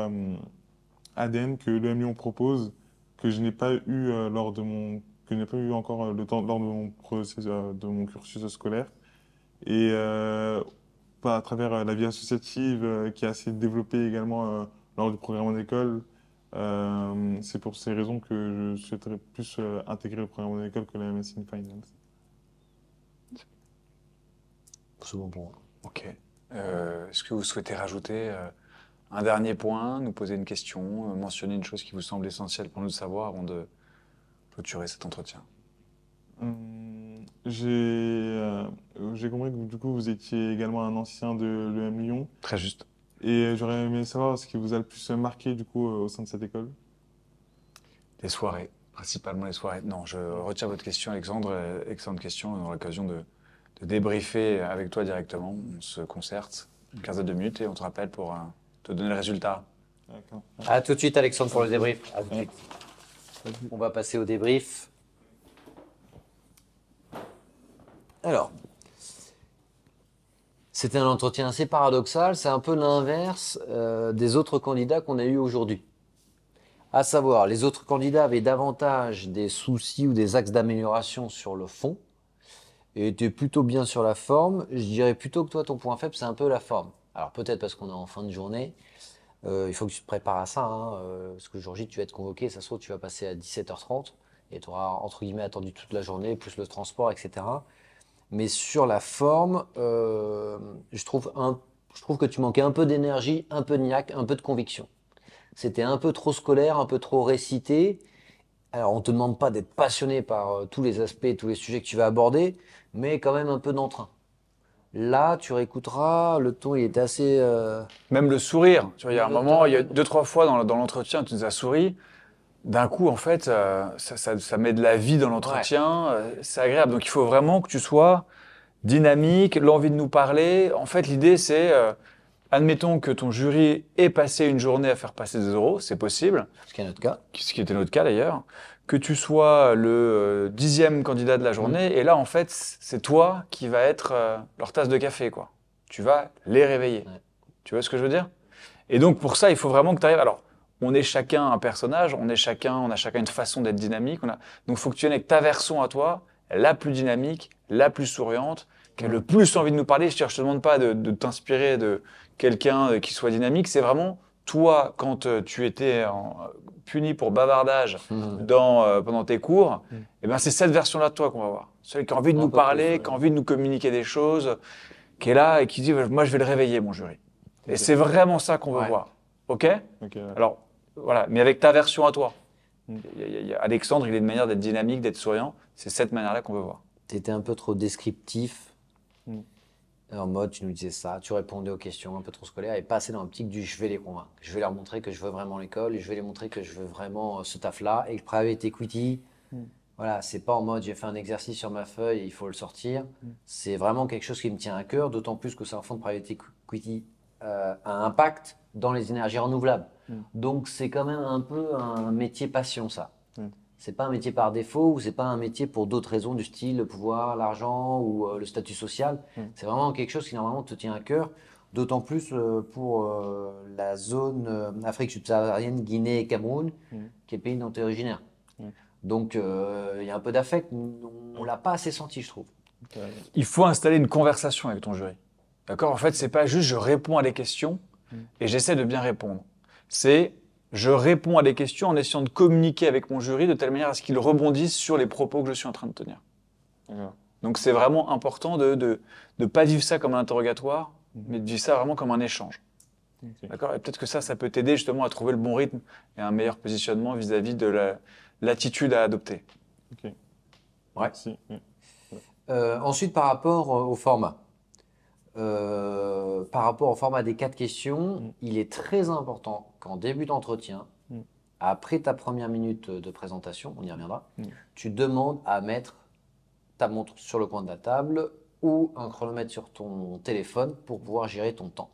[SPEAKER 2] ADN que l'EM Lyon propose que je n'ai pas eu que je n'ai pas eu encore le temps lors de mon de mon cursus scolaire et à travers la vie associative qui est assez développée également lors du programme en école. C'est pour ces raisons que je souhaiterais plus intégrer le programme en école que la MSc in Finance.
[SPEAKER 3] C'est bon pour moi.
[SPEAKER 1] Ok. Est-ce que vous souhaitez rajouter un dernier point, nous poser une question, mentionner une chose qui vous semble essentielle pour nous de savoir avant de clôturer cet entretien?
[SPEAKER 2] J'ai compris que du coup vous étiez également un ancien de l'EM Lyon
[SPEAKER 1] Très juste.
[SPEAKER 2] et j'aurais aimé savoir ce qui vous a le plus marqué du coup au sein de cette école.
[SPEAKER 1] Les soirées, principalement les soirées. Non, je retiens votre question, Alexandre. Excellente question. On aura l'occasion de débriefer avec toi directement. On se concerte une quinzaine de minutes et on te rappelle pour te donner le résultat.
[SPEAKER 2] D'accord.
[SPEAKER 3] À tout de suite, Alexandre, pour le débrief. À tout de
[SPEAKER 2] Ouais.
[SPEAKER 3] suite. On va passer au débrief. Alors, c'était un entretien assez paradoxal. C'est un peu l'inverse des autres candidats qu'on a eus aujourd'hui. À savoir, les autres candidats avaient davantage des soucis ou des axes d'amélioration sur le fond et étaient plutôt bien sur la forme. Je dirais plutôt que toi, ton point faible, c'est un peu la forme. Alors peut-être parce qu'on est en fin de journée, il faut que tu te prépares à ça, hein, parce que le jour J, tu vas être convoqué, ça se trouve, tu vas passer à 17h30 et tu auras, entre guillemets, attendu toute la journée, plus le transport, etc. Mais sur la forme, je trouve que tu manquais un peu d'énergie, un peu de niaque, un peu de conviction. C'était un peu trop scolaire, un peu trop récité. Alors, on te demande pas d'être passionné par tous les aspects, tous les sujets que tu vas aborder, mais quand même un peu d'entrain. Là, tu réécouteras, le ton il était assez.
[SPEAKER 1] Même le sourire. Tu vois, il y a un moment, il y a
[SPEAKER 3] monotone.
[SPEAKER 1] deux, trois fois dans l'entretien, tu nous as souri. D'un coup, en fait, ça met de la vie dans
[SPEAKER 3] Ouais.
[SPEAKER 1] l'entretien. C'est agréable. Donc, il faut vraiment que tu sois dynamique, l'envie de nous parler. En fait, l'idée, c'est, admettons que ton jury ait passé une journée à faire passer des euros, c'est possible,
[SPEAKER 3] Ce qui est notre cas.
[SPEAKER 1] ce qui était notre cas d'ailleurs, que tu sois le 10e candidat de la journée, et là, en fait, c'est toi qui vas être leur tasse de café, quoi. Tu vas les réveiller.
[SPEAKER 3] Ouais.
[SPEAKER 1] Tu vois ce que je veux dire? Et donc, pour ça, il faut vraiment que tu arrives. Alors, on est chacun un personnage, on a chacun une façon d'être dynamique. Donc, il faut que tu viennes avec ta version à toi, la plus dynamique, la plus souriante, qui a le plus envie de nous parler. Je te demande pas de t'inspirer de quelqu'un qui soit dynamique. C'est vraiment toi, quand tu étais puni pour bavardage pendant tes cours, et ben c'est cette version-là de toi qu'on va voir. Celui qui a envie de
[SPEAKER 3] Un
[SPEAKER 1] nous
[SPEAKER 3] peu plus,
[SPEAKER 1] parler,
[SPEAKER 3] ouais.
[SPEAKER 1] qui a envie de nous communiquer des choses, qui est là et qui dit, moi, je vais le réveiller, mon jury. Et
[SPEAKER 2] Ok.
[SPEAKER 1] c'est vraiment ça qu'on veut
[SPEAKER 3] Ouais.
[SPEAKER 1] voir. OK?
[SPEAKER 2] Ok, ouais.
[SPEAKER 1] Alors, voilà, mais avec ta version à toi.
[SPEAKER 2] Mm.
[SPEAKER 1] Alexandre, il a une manière d'être dynamique, d'être souriant. C'est cette manière-là qu'on veut voir.
[SPEAKER 3] Tu étais un peu trop descriptif.
[SPEAKER 2] Mm.
[SPEAKER 3] En mode, tu nous disais ça, tu répondais aux questions un peu trop scolaires et pas assez dans l'optique du je vais les convaincre. Je vais leur montrer que je veux vraiment l'école, et je vais les montrer que je veux vraiment ce taf-là et que private equity, voilà, c'est pas en mode j'ai fait un exercice sur ma feuille et il faut le sortir. C'est vraiment quelque chose qui me tient à cœur, d'autant plus que c'est un fonds de private equity à impact dans les énergies renouvelables. Donc c'est quand même un peu un métier passion, ça. C'est pas un métier par défaut ou c'est pas un métier pour d'autres raisons du style le pouvoir, l'argent ou le statut social. C'est vraiment quelque chose qui normalement te tient à cœur, d'autant plus pour la zone Afrique subsaharienne, Guinée et Cameroun, qui est le pays dont tu es originaire. Donc il y a un peu d'affect, on l'a pas assez senti, je trouve.
[SPEAKER 1] Il faut installer une conversation avec ton jury. D'accord? En fait, c'est pas juste je réponds à des questions et j'essaie de bien répondre. C'est je réponds à des questions en essayant de communiquer avec mon jury de telle manière à ce qu'il rebondisse sur les propos que je suis en train de tenir.
[SPEAKER 2] D'accord.
[SPEAKER 1] Donc c'est vraiment important de pas vivre ça comme un interrogatoire, mais de vivre ça vraiment comme un échange.
[SPEAKER 2] Ok.
[SPEAKER 1] D'accord? Et peut-être que ça peut t'aider justement à trouver le bon rythme et un meilleur positionnement vis-à-vis de l'attitude à adopter.
[SPEAKER 2] Ok.
[SPEAKER 3] Ouais.
[SPEAKER 2] Merci. Oui.
[SPEAKER 3] Ensuite, par rapport au format. Par rapport au format des 4 questions, il est très important qu'en début d'entretien, après ta première minute de présentation, on y reviendra, tu demandes à mettre ta montre sur le coin de la table ou un chronomètre sur ton téléphone pour pouvoir gérer ton temps.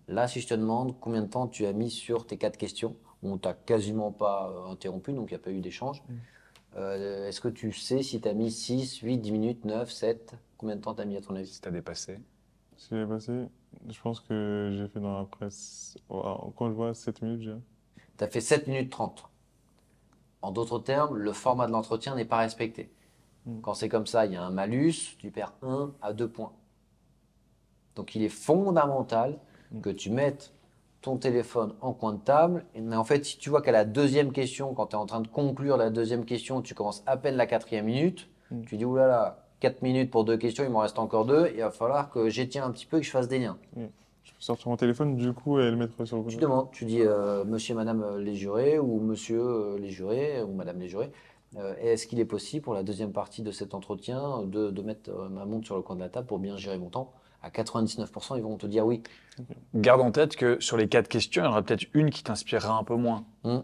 [SPEAKER 3] Là, si je te demande combien de temps tu as mis sur tes 4 questions, on ne t'a quasiment pas interrompu, donc il n'y a pas eu d'échange. Est-ce que tu sais si tu as mis 6, 8, 10 minutes, 9, 7? Combien de temps tu as mis à ton avis?
[SPEAKER 1] Si tu as dépassé.
[SPEAKER 2] Ce qui est passé, je pense que j'ai fait dans la presse. Quand je vois 7 minutes, j'ai.
[SPEAKER 3] Tu as fait 7 minutes 30. En d'autres termes, le format de l'entretien n'est pas respecté. Quand c'est comme ça, il y a un malus, tu perds 1 à 2 points. Donc il est fondamental que tu mettes ton téléphone en coin de table. Mais en fait, si tu vois qu'à la deuxième question, quand tu es en train de conclure la deuxième question, tu commences à peine la 4e minute, tu dis oulala, 4 minutes pour 2 questions, il m'en reste encore 2, il va falloir que j'étienne un petit peu et que je fasse des liens.
[SPEAKER 2] Je peux sortir mon téléphone du coup et le mettre sur le
[SPEAKER 3] Tu
[SPEAKER 2] côté.
[SPEAKER 3] demandes, tu dis monsieur et madame les jurés ou monsieur les jurés ou madame les jurés, est-ce qu'il est possible pour la deuxième partie de cet entretien de mettre ma montre sur le coin de la table pour bien gérer mon temps? À 99%, ils vont te dire oui.
[SPEAKER 1] Garde en tête que sur les 4 questions, il y en aura peut-être une qui t'inspirera un peu moins.
[SPEAKER 3] Mm.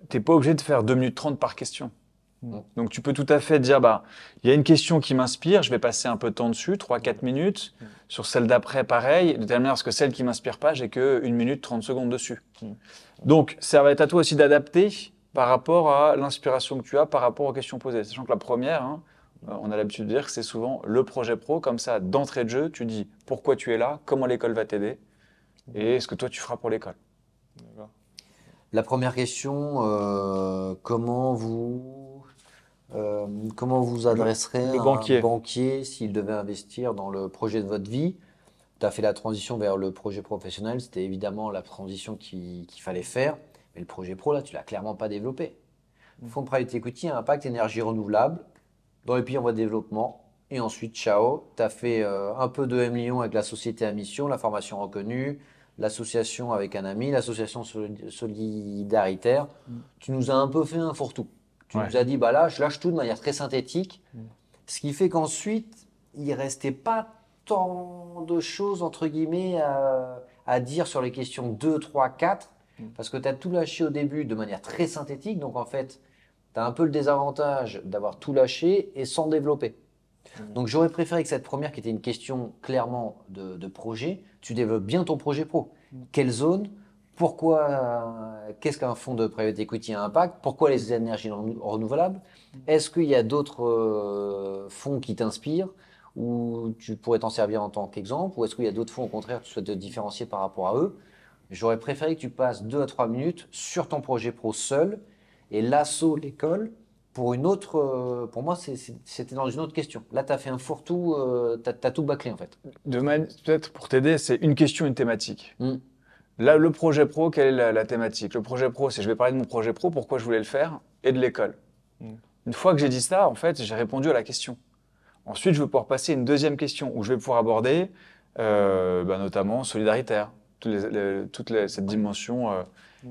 [SPEAKER 1] T'es pas obligé de faire 2 minutes 30 par question.
[SPEAKER 2] Mm.
[SPEAKER 1] Donc tu peux tout à fait dire, il y a une question qui m'inspire, je vais passer un peu de temps dessus, 3-4 minutes. Sur celle d'après, pareil, de telle manière que celle qui m'inspire pas, j'ai que 1 minute 30 secondes dessus. Donc ça va être à toi aussi d'adapter par rapport à l'inspiration que tu as, par rapport aux questions posées. Sachant que la première, on a l'habitude de dire que c'est souvent le projet pro, comme ça, d'entrée de jeu, tu dis pourquoi tu es là, comment l'école va t'aider, et ce que toi tu feras pour l'école.
[SPEAKER 2] D'accord.
[SPEAKER 3] La première question, comment vous adresserez
[SPEAKER 1] le
[SPEAKER 3] à
[SPEAKER 1] banquier.
[SPEAKER 3] un banquier s'il devait investir dans le projet de votre vie? Tu as fait la transition vers le projet professionnel, c'était évidemment la transition qu'il fallait faire, mais le projet pro, là, tu l'as clairement pas développé. Fonds de private equity, impact, énergie renouvelable, dans les pays en voie de développement, et ensuite, ciao, tu as fait un peu de M Lyon avec la société à mission, la formation reconnue, l'association avec un ami, l'association solidaritaire. Tu nous as un peu fait un fourre-tout. Tu
[SPEAKER 1] Ouais.
[SPEAKER 3] nous as dit, bah là, je lâche tout de manière très synthétique, ce qui fait qu'ensuite, il restait pas tant de choses, entre guillemets, à dire sur les questions 2, 3, 4, parce que tu as tout lâché au début de manière très synthétique, donc en fait, tu as un peu le désavantage d'avoir tout lâché et sans développer. Donc j'aurais préféré que cette première, qui était une question clairement de projet, tu développes bien ton projet pro. Quelle zone? Pourquoi? Qu'est-ce qu'un fonds de private equity à impact? Pourquoi les énergies renouvelables? Est-ce qu'il y a d'autres fonds qui t'inspirent ou tu pourrais t'en servir en tant qu'exemple? Ou est-ce qu'il y a d'autres fonds au contraire que tu souhaites te différencier par rapport à eux? J'aurais préféré que tu passes 2 à 3 minutes sur ton projet pro seul et l'assaut, l'école, pour moi, c'était dans une autre question. Là, tu as fait un fourre-tout, tu as tout bâclé en fait.
[SPEAKER 1] Peut-être pour t'aider, c'est une question, une thématique.
[SPEAKER 3] Mm.
[SPEAKER 1] Là, le projet pro, quelle est la thématique? Le projet pro, c'est je vais parler de mon projet pro, pourquoi je voulais le faire, et de l'école. Une fois que j'ai dit ça, en fait, j'ai répondu à la question. Ensuite, je vais pouvoir passer à une deuxième question où je vais pouvoir aborder notamment solidaritaire, cette dimension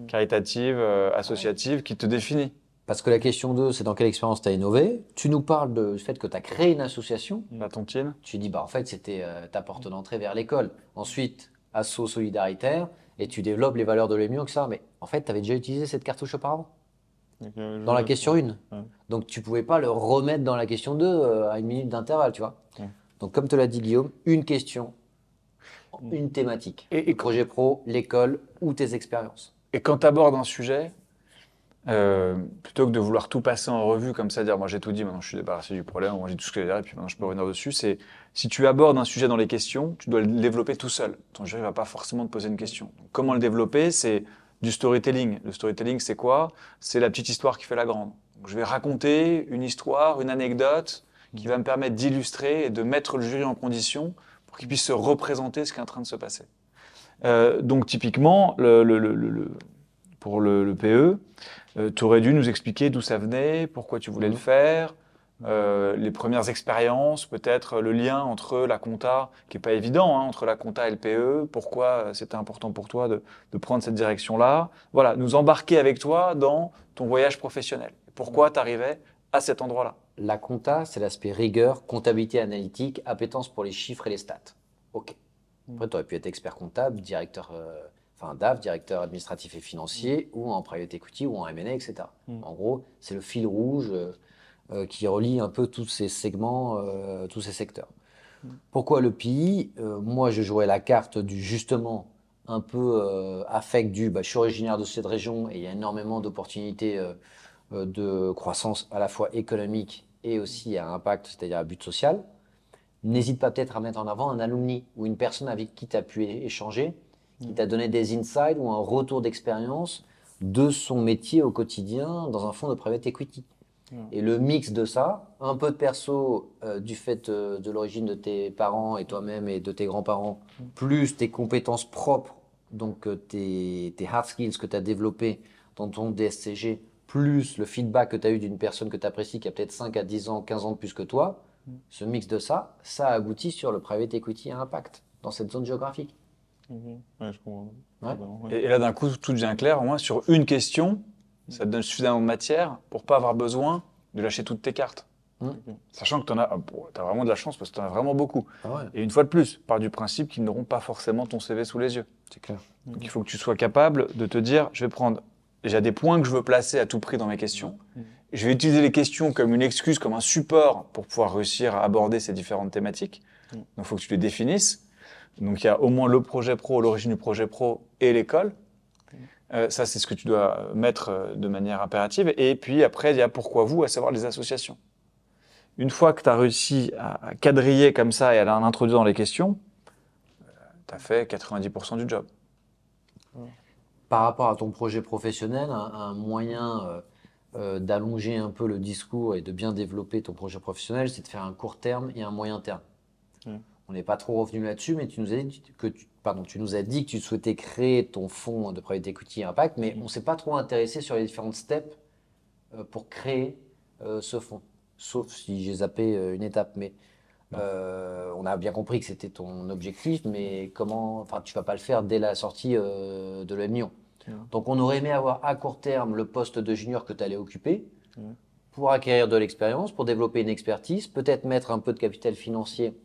[SPEAKER 1] caritative, associative qui te définit.
[SPEAKER 3] Parce que la question 2, c'est dans quelle expérience tu as innové. Tu nous parles du fait que tu as créé une association.
[SPEAKER 1] La tontine.
[SPEAKER 3] Tu dis, en fait, c'était ta porte d'entrée vers l'école. Ensuite, asso solidaritaire, et tu développes les valeurs de l'Union, etc. Mais en fait, tu avais déjà utilisé cette cartouche auparavant, dans la question 1. Donc, tu ne pouvais pas le remettre dans la question 2 à 1 minute d'intervalle, tu vois. Donc, comme te l'a dit Guillaume, une question, une thématique.
[SPEAKER 1] Et
[SPEAKER 3] projet pro, l'école ou tes expériences.
[SPEAKER 1] Et quand tu abordes un sujet, plutôt que de vouloir tout passer en revue comme ça, dire moi j'ai tout dit, maintenant je suis débarrassé du problème, moi j'ai tout ce que j'ai dit, et puis maintenant je peux revenir dessus, c'est si tu abordes un sujet dans les questions, tu dois le développer tout seul. Ton jury ne va pas forcément te poser une question. Donc, comment le développer? C'est du storytelling. Le storytelling, c'est quoi? C'est la petite histoire qui fait la grande. Donc, je vais raconter une histoire, une anecdote qui va me permettre d'illustrer et de mettre le jury en condition pour qu'il puisse se représenter ce qui est en train de se passer. Donc typiquement, pour le PE, tu aurais dû nous expliquer d'où ça venait, pourquoi tu voulais le faire, les premières expériences, peut-être le lien entre la compta, qui n'est pas évident, hein, entre la compta et le PE, pourquoi c'était important pour toi de prendre cette direction-là. Voilà, nous embarquer avec toi dans ton voyage professionnel. Pourquoi tu arrivais à cet endroit-là.
[SPEAKER 3] La compta, c'est l'aspect rigueur, comptabilité analytique, appétence pour les chiffres et les stats. OK. Après, tu aurais pu être expert comptable, directeur, DAF, directeur administratif et financier, ou en private equity, ou en M&A, etc. En gros, c'est le fil rouge qui relie un peu tous ces segments, tous ces secteurs. Pourquoi le PI? Moi, je jouais la carte du justement un peu affect du je suis originaire de cette région et il y a énormément d'opportunités de croissance à la fois économique et aussi à impact, c'est-à-dire à but social. N'hésite pas peut-être à mettre en avant un alumni ou une personne avec qui tu as pu échanger, qui t'a donné des insights ou un retour d'expérience de son métier au quotidien dans un fonds de private equity. Et le mix de ça, un peu de perso du fait de l'origine de tes parents et toi-même et de tes grands-parents, plus tes compétences propres, donc tes hard skills que tu as développés dans ton DSCG, plus le feedback que tu as eu d'une personne que tu apprécies qui a peut-être 5 à 10 ans, 15 ans de plus que toi, ce mix de ça aboutit sur le private equity à impact dans cette zone géographique.
[SPEAKER 2] Ouais, je comprends.
[SPEAKER 3] Ouais.
[SPEAKER 1] Et là, d'un coup, tout devient clair. Au moins, sur une question, ça te donne suffisamment de matière pour pas avoir besoin de lâcher toutes tes cartes. Sachant que tu as vraiment de la chance parce que tu en as vraiment beaucoup.
[SPEAKER 3] Ah ouais.
[SPEAKER 1] Et une fois de plus, part du principe qu'ils n'auront pas forcément ton CV sous les yeux.
[SPEAKER 3] C'est clair.
[SPEAKER 1] Donc il faut que tu sois capable de te dire, je vais prendre déjà des points que je veux placer à tout prix dans mes questions. Je vais utiliser les questions comme une excuse, comme un support pour pouvoir réussir à aborder ces différentes thématiques. Donc il faut que tu les définisses. Donc il y a au moins le projet pro, l'origine du projet pro et l'école. Ça, c'est ce que tu dois mettre de manière impérative. Et puis après, il y a pourquoi vous, à savoir les associations. Une fois que tu as réussi à quadriller comme ça et à l'introduire dans les questions, tu as fait 90% du job.
[SPEAKER 3] Par rapport à ton projet professionnel, un moyen d'allonger un peu le discours et de bien développer ton projet professionnel, c'est de faire un court terme et un moyen terme. On n'est pas trop revenu là-dessus, mais tu nous as dit que tu souhaitais créer ton fonds de private equity impact, mais on ne s'est pas trop intéressé sur les différentes steps pour créer ce fonds. Sauf si j'ai zappé une étape, mais on a bien compris que c'était ton objectif, mais tu vas pas le faire dès la sortie de l'EM Lyon. Donc on aurait aimé avoir à court terme le poste de junior que tu allais occuper pour acquérir de l'expérience, pour développer une expertise, peut-être mettre un peu de capital financier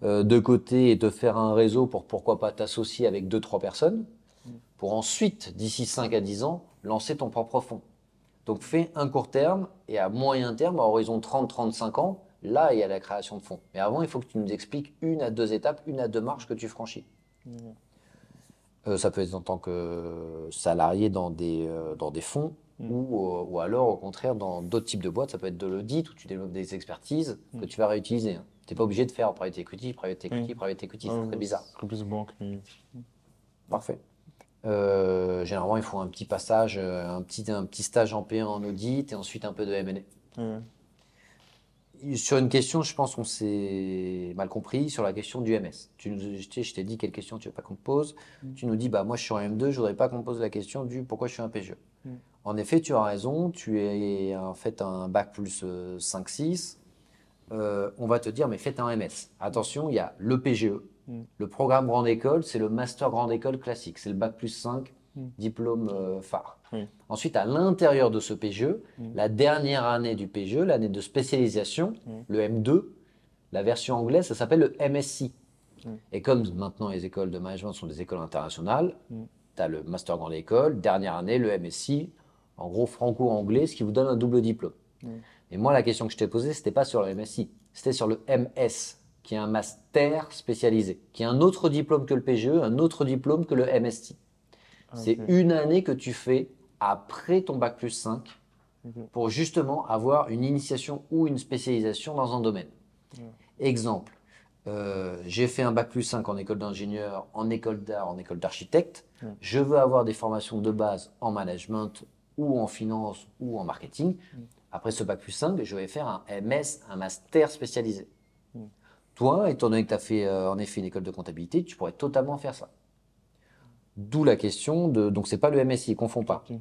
[SPEAKER 3] de côté et te faire un réseau pour pourquoi pas t'associer avec 2-3 personnes, pour ensuite, d'ici 5 à 10 ans, lancer ton propre fonds. Donc fais un court terme et à moyen terme, à horizon 30-35 ans, là il y a la création de fonds. Mais avant, il faut que tu nous expliques 1 à 2 étapes, 1 à 2 marches que tu franchis. Ça peut être en tant que salarié dans des fonds ou alors au contraire dans d'autres types de boîtes. Ça peut être de l'audit où tu développes des expertises que tu vas réutiliser. Tu n'es pas obligé de faire private equity, c'est très bizarre.
[SPEAKER 2] C'est plus banque, mais...
[SPEAKER 3] Parfait. Généralement, il faut un petit passage, un petit stage en P1 en audit et ensuite un peu de M&A. Sur une question, je pense qu'on s'est mal compris sur la question du MS. Je t'ai dit quelle question tu veux pas qu'on te pose. Tu nous dis, moi je suis en M2, je voudrais pas qu'on me pose la question du pourquoi je suis un PGE. En effet, tu as raison, tu es en fait un bac plus 5-6. On va te dire, mais faites un MS. Attention, il y a le PGE. Le programme grande école, c'est le master grande école classique. C'est le bac plus 5, diplôme phare. Ensuite, à l'intérieur de ce PGE, la dernière année du PGE, l'année de spécialisation, le M2, la version anglaise, ça s'appelle le MSc. Et comme maintenant les écoles de management sont des écoles internationales, tu as le master grande école, dernière année, le MSc, en gros franco-anglais, ce qui vous donne un double diplôme. Et moi, la question que je t'ai posée, ce n'était pas sur le MSc, c'était sur le MS, qui est un master spécialisé, qui est un autre diplôme que le PGE, un autre diplôme que le MSc. C'est une année que tu fais après ton bac plus 5 pour justement avoir une initiation ou une spécialisation dans un domaine. Exemple, j'ai fait un bac plus 5 en école d'ingénieur, en école d'art, en école d'architecte. Je veux avoir des formations de base en management ou en finance ou en marketing. Après ce bac plus 5, je vais faire un MS, un master spécialisé.
[SPEAKER 2] Mm.
[SPEAKER 3] Toi, étant donné que tu as fait en effet une école de comptabilité, tu pourrais totalement faire ça. D'où la question de. Donc, c'est pas le MSI, confond pas.
[SPEAKER 2] Ok.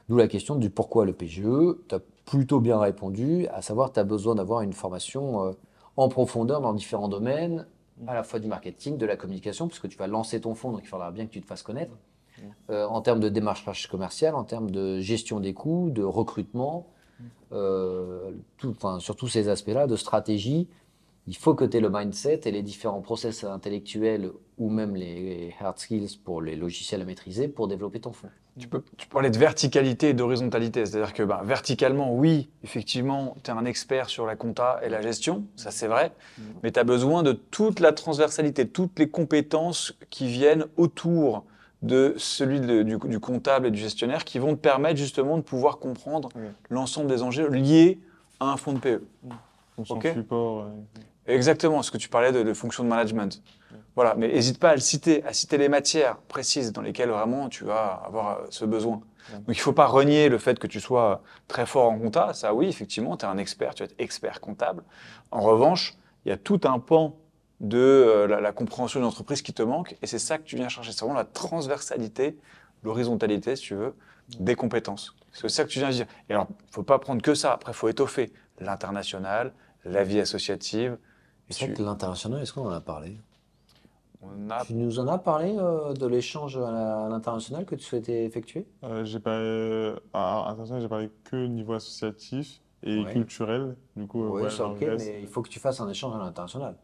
[SPEAKER 3] D'où la question du pourquoi le PGE. Tu as plutôt bien répondu, à savoir tu as besoin d'avoir une formation en profondeur dans différents domaines, à la fois du marketing, de la communication, puisque tu vas lancer ton fonds, donc il faudra bien que tu te fasses connaître, en termes de démarchage commercial, en termes de gestion des coûts, de recrutement, sur tous ces aspects-là, de stratégie. Il faut que tu aies le mindset et les différents process intellectuels ou même les hard skills pour les logiciels à maîtriser pour développer ton fonds.
[SPEAKER 1] Tu parlais de verticalité et d'horizontalité, c'est-à-dire que verticalement, oui, effectivement, tu es un expert sur la compta et la gestion, ça c'est vrai, mais tu as besoin de toute la transversalité, toutes les compétences qui viennent autour de celui du comptable et du gestionnaire qui vont te permettre justement de pouvoir comprendre l'ensemble des enjeux liés à un fonds de PE.
[SPEAKER 2] Donc, son
[SPEAKER 1] Ok.
[SPEAKER 2] support.
[SPEAKER 1] Exactement, ce que tu parlais de fonction de management. Voilà, mais n'hésite pas à citer les matières précises dans lesquelles vraiment tu vas avoir ce besoin. Donc il ne faut pas renier le fait que tu sois très fort en compta, ça oui, effectivement, tu es un expert, tu vas être expert comptable. En revanche, il y a tout un pan de la compréhension d'une entreprise qui te manque, et c'est ça que tu viens chercher, c'est vraiment la transversalité, l'horizontalité, si tu veux, des compétences. C'est ça que tu viens dire. Et alors, il ne faut pas prendre que ça, après il faut étoffer l'international, la vie associative. Et
[SPEAKER 3] C'est vrai que l'international, est-ce qu'on en a parlé?
[SPEAKER 1] on a
[SPEAKER 3] Tu nous en as parlé de l'échange à l'international que tu souhaitais effectuer?
[SPEAKER 2] J'ai parlé, attention, j'ai parlé que niveau associatif et
[SPEAKER 3] Ouais.
[SPEAKER 2] culturel. Du coup,
[SPEAKER 3] Oui,
[SPEAKER 2] ouais,
[SPEAKER 3] c'est
[SPEAKER 2] j'en
[SPEAKER 3] ok,
[SPEAKER 2] reste.
[SPEAKER 3] mais il faut que tu fasses un échange à l'international.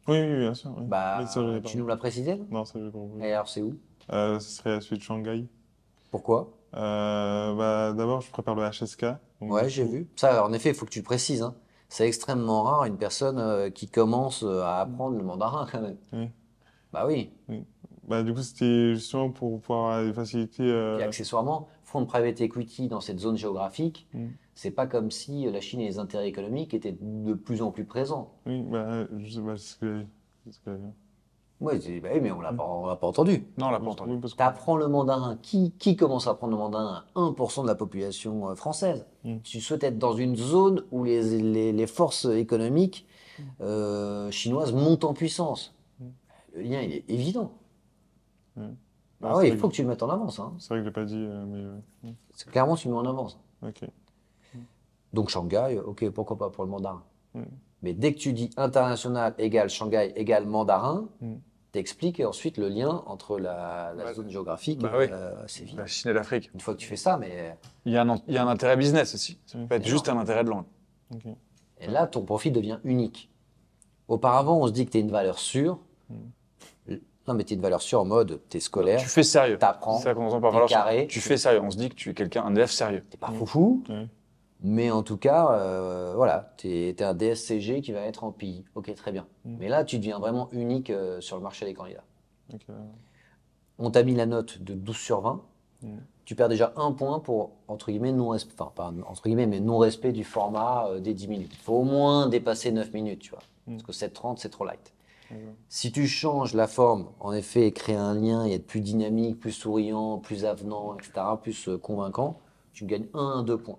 [SPEAKER 2] Oui, oui, bien sûr. Oui.
[SPEAKER 3] Bah,
[SPEAKER 2] Mais ça, j'en ai
[SPEAKER 3] tu
[SPEAKER 2] parlé.
[SPEAKER 3] nous l'as précisé?
[SPEAKER 2] Non, ça, j'ai compris.
[SPEAKER 3] Et alors, c'est où?
[SPEAKER 2] Ce serait la suite Shanghai.
[SPEAKER 3] Pourquoi?
[SPEAKER 2] D'abord, je prépare le HSK. Donc,
[SPEAKER 3] Ouais,
[SPEAKER 2] du
[SPEAKER 3] j'ai
[SPEAKER 2] coup,
[SPEAKER 3] vu. Ça, en effet, il faut que tu le précises, hein. C'est extrêmement rare une personne qui commence à apprendre le mandarin quand même.
[SPEAKER 2] oui,
[SPEAKER 3] Bah oui.
[SPEAKER 2] oui. Du coup, c'était justement pour pouvoir faciliter.
[SPEAKER 3] Puis accessoirement, fonds de private equity dans cette zone géographique,
[SPEAKER 2] Mm.
[SPEAKER 3] c'est pas comme si la Chine et les intérêts économiques étaient de plus en plus présents.
[SPEAKER 2] Oui, c'est ce que.
[SPEAKER 3] Ouais, bah oui, mais on l'a pas entendu.
[SPEAKER 1] Non, on l'a pas entendu.
[SPEAKER 2] Oui, parce que.
[SPEAKER 3] Tu apprends le mandarin. Qui commence à apprendre le mandarin? 1% de la population française.
[SPEAKER 2] Mm.
[SPEAKER 3] Tu souhaites être dans une zone où les forces économiques chinoises montent en puissance. Le lien, il est évident.
[SPEAKER 2] Ouais.
[SPEAKER 3] Bah
[SPEAKER 2] Non,
[SPEAKER 3] ouais,
[SPEAKER 2] c'est
[SPEAKER 3] il
[SPEAKER 2] vrai
[SPEAKER 3] faut que tu le mettes en avance, hein.
[SPEAKER 2] c'est vrai que je l'ai pas dit, mais
[SPEAKER 3] C'est clairement, tu le mets en avance.
[SPEAKER 2] ok.
[SPEAKER 3] Donc Shanghai, ok, pourquoi pas pour le mandarin.
[SPEAKER 2] Mm.
[SPEAKER 3] Mais dès que tu dis international égale Shanghai égale mandarin,
[SPEAKER 2] Mm.
[SPEAKER 3] t'expliques ensuite le lien entre la zone géographique
[SPEAKER 1] bah oui.
[SPEAKER 3] c'est évident.
[SPEAKER 1] La Chine et l'Afrique.
[SPEAKER 3] Une fois que tu fais ça, mais
[SPEAKER 1] Il y a un intérêt business aussi. Ça peut pas être
[SPEAKER 3] Énorme.
[SPEAKER 1] juste un intérêt de langue.
[SPEAKER 2] Ok.
[SPEAKER 3] et là, ton profil devient unique. Auparavant, on se dit que tu es une valeur sûre. Non, mais tu es une valeur sûre en mode, tu es scolaire,
[SPEAKER 1] Tu fais sérieux.
[SPEAKER 3] t'apprends,
[SPEAKER 1] C'est ça qu'on entend par
[SPEAKER 3] t'es
[SPEAKER 1] valeur.
[SPEAKER 3] carré.
[SPEAKER 1] Tu fais sérieux. On se dit que tu es un élève sérieux.
[SPEAKER 3] t'es pas foufou,
[SPEAKER 2] Ouais.
[SPEAKER 3] mais en tout cas, voilà, tu es un DSCG qui va être en PI. Ok, très bien. Mais là, tu deviens vraiment unique sur le marché des candidats.
[SPEAKER 2] Ok.
[SPEAKER 3] On t'a mis la note de 12 sur 20. Tu perds déjà un point pour, entre guillemets, non-respect, enfin, pas entre guillemets, mais non-respect du format des 10 minutes. Il faut au moins dépasser 9 minutes, tu vois. Parce que 7,30, c'est trop light. Si tu changes la forme, en effet, créer un lien et être plus dynamique, plus souriant, plus avenant, etc., plus convaincant, tu gagnes 1 à 2 points.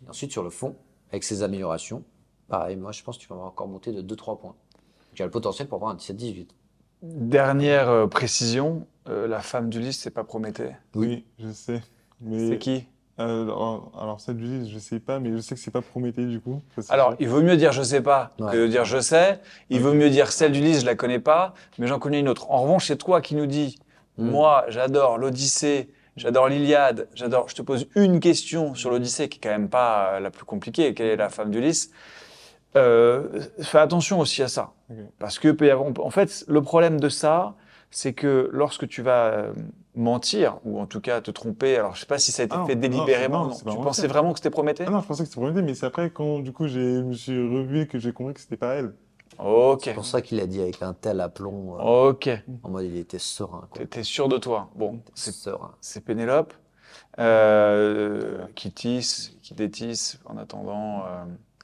[SPEAKER 3] Et ensuite, sur le fond, avec ces améliorations, pareil, moi, je pense que tu vas encore monter de 2-3 points. Tu as le potentiel pour avoir un 17-18.
[SPEAKER 1] Dernière précision, la femme d'Ulysse, c'est pas Prométhée.
[SPEAKER 2] Oui, je sais. Mais
[SPEAKER 1] C'est qui?
[SPEAKER 2] alors celle du livre, je sais pas, mais je sais que c'est pas Prométhée du coup. Ça, c'est
[SPEAKER 1] Alors,
[SPEAKER 2] sûr.
[SPEAKER 1] il vaut mieux dire je sais pas que
[SPEAKER 3] Ouais.
[SPEAKER 1] de dire je sais. Il vaut mieux dire celle d'Ulysse, je la connais pas, mais j'en connais une autre. En revanche, c'est toi qui nous dis, moi, j'adore l'Odyssée, j'adore l'Iliade, j'adore. Je te pose une question sur l'Odyssée qui est quand même pas la plus compliquée. Quelle est la femme d'Ulysse? Fais attention aussi à ça.
[SPEAKER 2] Ok.
[SPEAKER 1] Parce que peut y avoir, en fait, le problème de ça, c'est que lorsque tu vas mentir, ou en tout cas te tromper, alors je sais pas si ça a été
[SPEAKER 2] Ah non,
[SPEAKER 1] fait délibérément,
[SPEAKER 2] non,
[SPEAKER 1] non.
[SPEAKER 2] c'est pas
[SPEAKER 1] Tu
[SPEAKER 2] mentir.
[SPEAKER 1] pensais vraiment que c'était Prométhée?
[SPEAKER 2] Ah non, je pensais que c'était Prométhée, mais c'est après quand du coup je me suis revu et que j'ai compris que c'était pas elle.
[SPEAKER 1] Ok,
[SPEAKER 3] C'est pour ça qu'il a dit avec un tel aplomb,
[SPEAKER 1] ok.
[SPEAKER 3] en mode il était serein, quoi.
[SPEAKER 1] T'es sûr de toi. Bon,
[SPEAKER 3] Serein.
[SPEAKER 1] c'est Pénélope qui tisse, qui détisse en attendant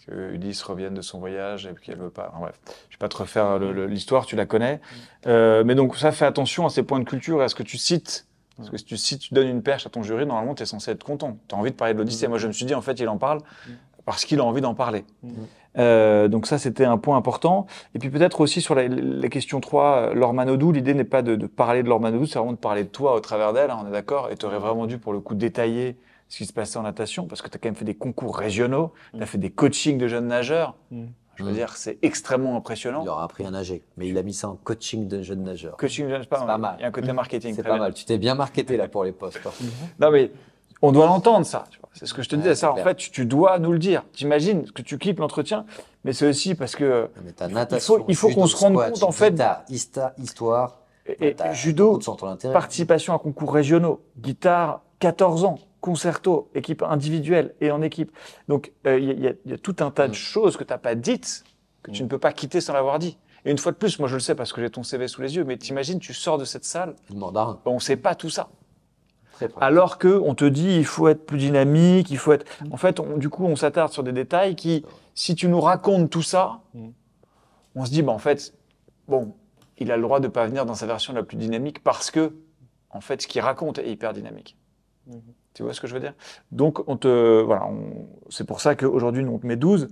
[SPEAKER 1] que Ulysse revienne de son voyage et qu'elle veut pas. Enfin, bref, je vais pas te refaire l'histoire, tu la connais. Mais donc ça, fais attention à ces points de culture et à ce que tu cites. Parce que si tu donnes une perche à ton jury, normalement, tu es censé être content. Tu as envie de parler de l'Odyssée. Moi, je me suis dit, en fait, il en parle. parce qu'il a envie d'en parler.
[SPEAKER 2] Mhm.
[SPEAKER 1] Donc ça, c'était un point important. Et puis peut-être aussi sur la question 3, Laure Manodou, l'idée n'est pas de parler de Laure Manodou, c'est vraiment de parler de toi au travers d'elle, hein, on est d'accord. Et tu aurais vraiment dû, pour le coup, détailler ce qui se passait en natation, parce que tu as quand même fait des concours régionaux, tu as fait des coachings de jeunes nageurs. Je veux dire, c'est extrêmement impressionnant.
[SPEAKER 3] Il aura appris à nager, mais il a mis ça en coaching de jeunes nageurs.
[SPEAKER 1] Coaching de jeunes, c'est pas mal. Il y a un côté marketing.
[SPEAKER 3] C'est
[SPEAKER 1] très
[SPEAKER 3] pas
[SPEAKER 1] bien.
[SPEAKER 3] mal. Tu t'es bien marketé là pour les postes. Hein.
[SPEAKER 1] Non mais on doit l'entendre ça. Tu vois. C'est ce que je te disais.
[SPEAKER 3] Ouais,
[SPEAKER 1] Ça,
[SPEAKER 3] c'est
[SPEAKER 1] en
[SPEAKER 3] clair.
[SPEAKER 1] fait, tu dois nous le dire. T'imagines que tu clips l'entretien, mais c'est aussi parce que
[SPEAKER 3] Mais ta natation,
[SPEAKER 1] il faut
[SPEAKER 3] judo,
[SPEAKER 1] qu'on se rende
[SPEAKER 3] squat,
[SPEAKER 1] compte en fait.
[SPEAKER 3] guitare, histoire.
[SPEAKER 1] Et
[SPEAKER 3] T'as
[SPEAKER 1] judo,
[SPEAKER 3] beaucoup de centres d'intérêt.
[SPEAKER 1] participation à concours régionaux, guitare, 14 ans, concerto, équipe individuelle et en équipe. Donc il y a tout un tas de choses que t'as pas dites que tu ne peux pas quitter sans l'avoir dit. Et une fois de plus, moi je le sais parce que j'ai ton CV sous les yeux, mais t'imagines, tu sors de cette salle,
[SPEAKER 3] Le mandarin.
[SPEAKER 1] on sait pas tout ça.
[SPEAKER 3] Très pratique.
[SPEAKER 1] Alors que on te dit il faut être plus dynamique, il faut être. En fait, du coup, on s'attarde sur des détails qui, si tu nous racontes tout ça, on se dit bah en fait, bon, il a le droit de pas venir dans sa version la plus dynamique parce que, en fait, ce qu'il raconte est hyper dynamique. Tu vois ce que je veux dire? Donc c'est pour ça qu'aujourd'hui nous on te met 12,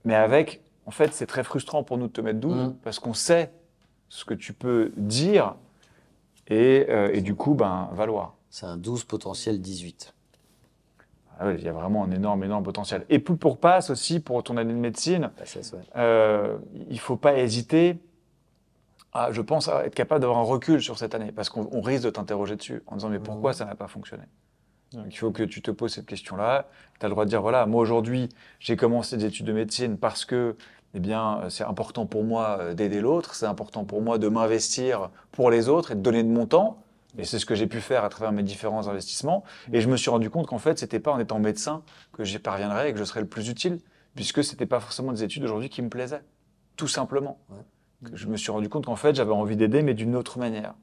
[SPEAKER 1] mais avec, en fait, c'est très frustrant pour nous de te mettre 12 parce qu'on sait ce que tu peux dire et du coup, ben valoir.
[SPEAKER 3] C'est un 12 potentiel 18.
[SPEAKER 1] Ah oui, il y a vraiment un énorme potentiel. Et pour passe aussi, pour ton année de médecine, il ne faut pas hésiter à, je pense, à être capable d'avoir un recul sur cette année, parce qu'on risque de t'interroger dessus, en disant mais pourquoi ça n'a pas fonctionné? Donc il faut que tu te poses cette question-là. Tu as le droit de dire, voilà, moi aujourd'hui, j'ai commencé des études de médecine parce que eh bien, c'est important pour moi d'aider l'autre, c'est important pour moi de m'investir pour les autres et de donner de mon temps. Et c'est ce que j'ai pu faire à travers mes différents investissements. Et je me suis rendu compte qu'en fait, c'était pas en étant médecin que j'y parviendrais et que je serais le plus utile, puisque c'était pas forcément des études aujourd'hui qui me plaisaient. Tout simplement. Que je me suis rendu compte qu'en fait, j'avais envie d'aider, mais d'une autre manière.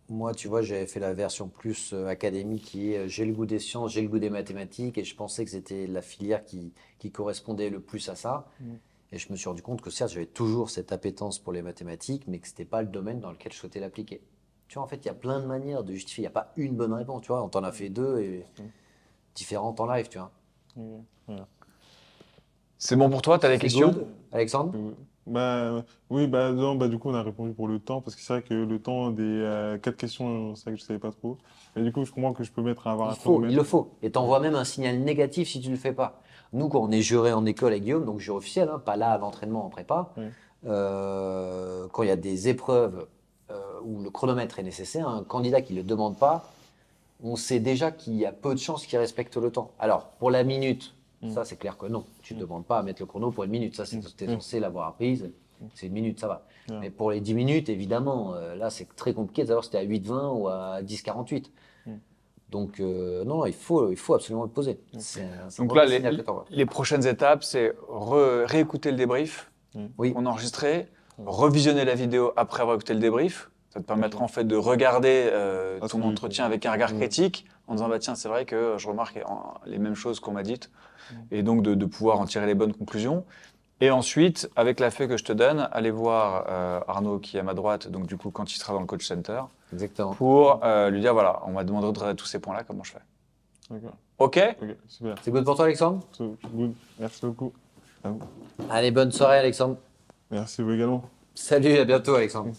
[SPEAKER 3] Moi, tu vois, j'avais fait la version plus académique qui est j'ai le goût des sciences, j'ai le goût des mathématiques et je pensais que c'était la filière qui correspondait le plus à ça. Et je me suis rendu compte que certes, j'avais toujours cette appétence pour les mathématiques, mais que c'était pas le domaine dans lequel je souhaitais l'appliquer. Tu vois, en fait, il y a plein de manières de justifier. Il n'y a pas une bonne réponse, tu vois. On t'en a fait deux et différentes en live, tu vois.
[SPEAKER 1] C'est bon pour toi? Tu as des
[SPEAKER 3] C'est
[SPEAKER 1] questions?
[SPEAKER 3] good, Alexandre?
[SPEAKER 2] Oui, non, du coup, on a répondu pour le temps, parce que c'est vrai que le temps des 4 questions, c'est vrai que je savais pas trop. Mais du coup, je comprends que je peux avoir un
[SPEAKER 3] Il le faut. Et t'envoies même un signal négatif si tu ne le fais pas. Nous, quand on est juré en école avec Guillaume, donc juré officiel, hein, pas là à l'entraînement en prépa, quand il y a des épreuves où le chronomètre est nécessaire, un candidat qui ne le demande pas, on sait déjà qu'il y a peu de chances qu'il respecte le temps. Alors, pour la minute, ça c'est clair que non. Tu ne demandes pas à mettre le chrono pour une minute. Ça, c'est censé l'avoir apprise. C'est une minute, ça va. Mais pour les 10 minutes, évidemment, là, c'est très compliqué de savoir si c'était à 8,20 ou à 10,48. Donc, non, il faut absolument le poser.
[SPEAKER 1] Donc là, les prochaines étapes, c'est réécouter le débrief qu'on a enregistré, revisionner la vidéo après avoir écouté le débrief. Ça te permettra en fait de regarder ton entretien avec un regard critique en disant bah tiens, c'est vrai que je remarque les mêmes choses qu'on m'a dites et donc de pouvoir en tirer les bonnes conclusions. Et ensuite, avec la feuille que je te donne, allez voir Arnaud qui est à ma droite, donc du coup quand il sera dans le coach center,
[SPEAKER 3] exactement,
[SPEAKER 1] pour lui dire voilà, on m'a demandé de tous ces points-là, comment je fais.
[SPEAKER 2] D'accord.
[SPEAKER 1] Ok?
[SPEAKER 2] Ok, super.
[SPEAKER 3] C'est good pour toi, Alexandre?
[SPEAKER 2] Good. Merci beaucoup. À vous.
[SPEAKER 3] Allez, bonne soirée, Alexandre.
[SPEAKER 2] Merci vous également.
[SPEAKER 3] Salut, à bientôt, Alexandre.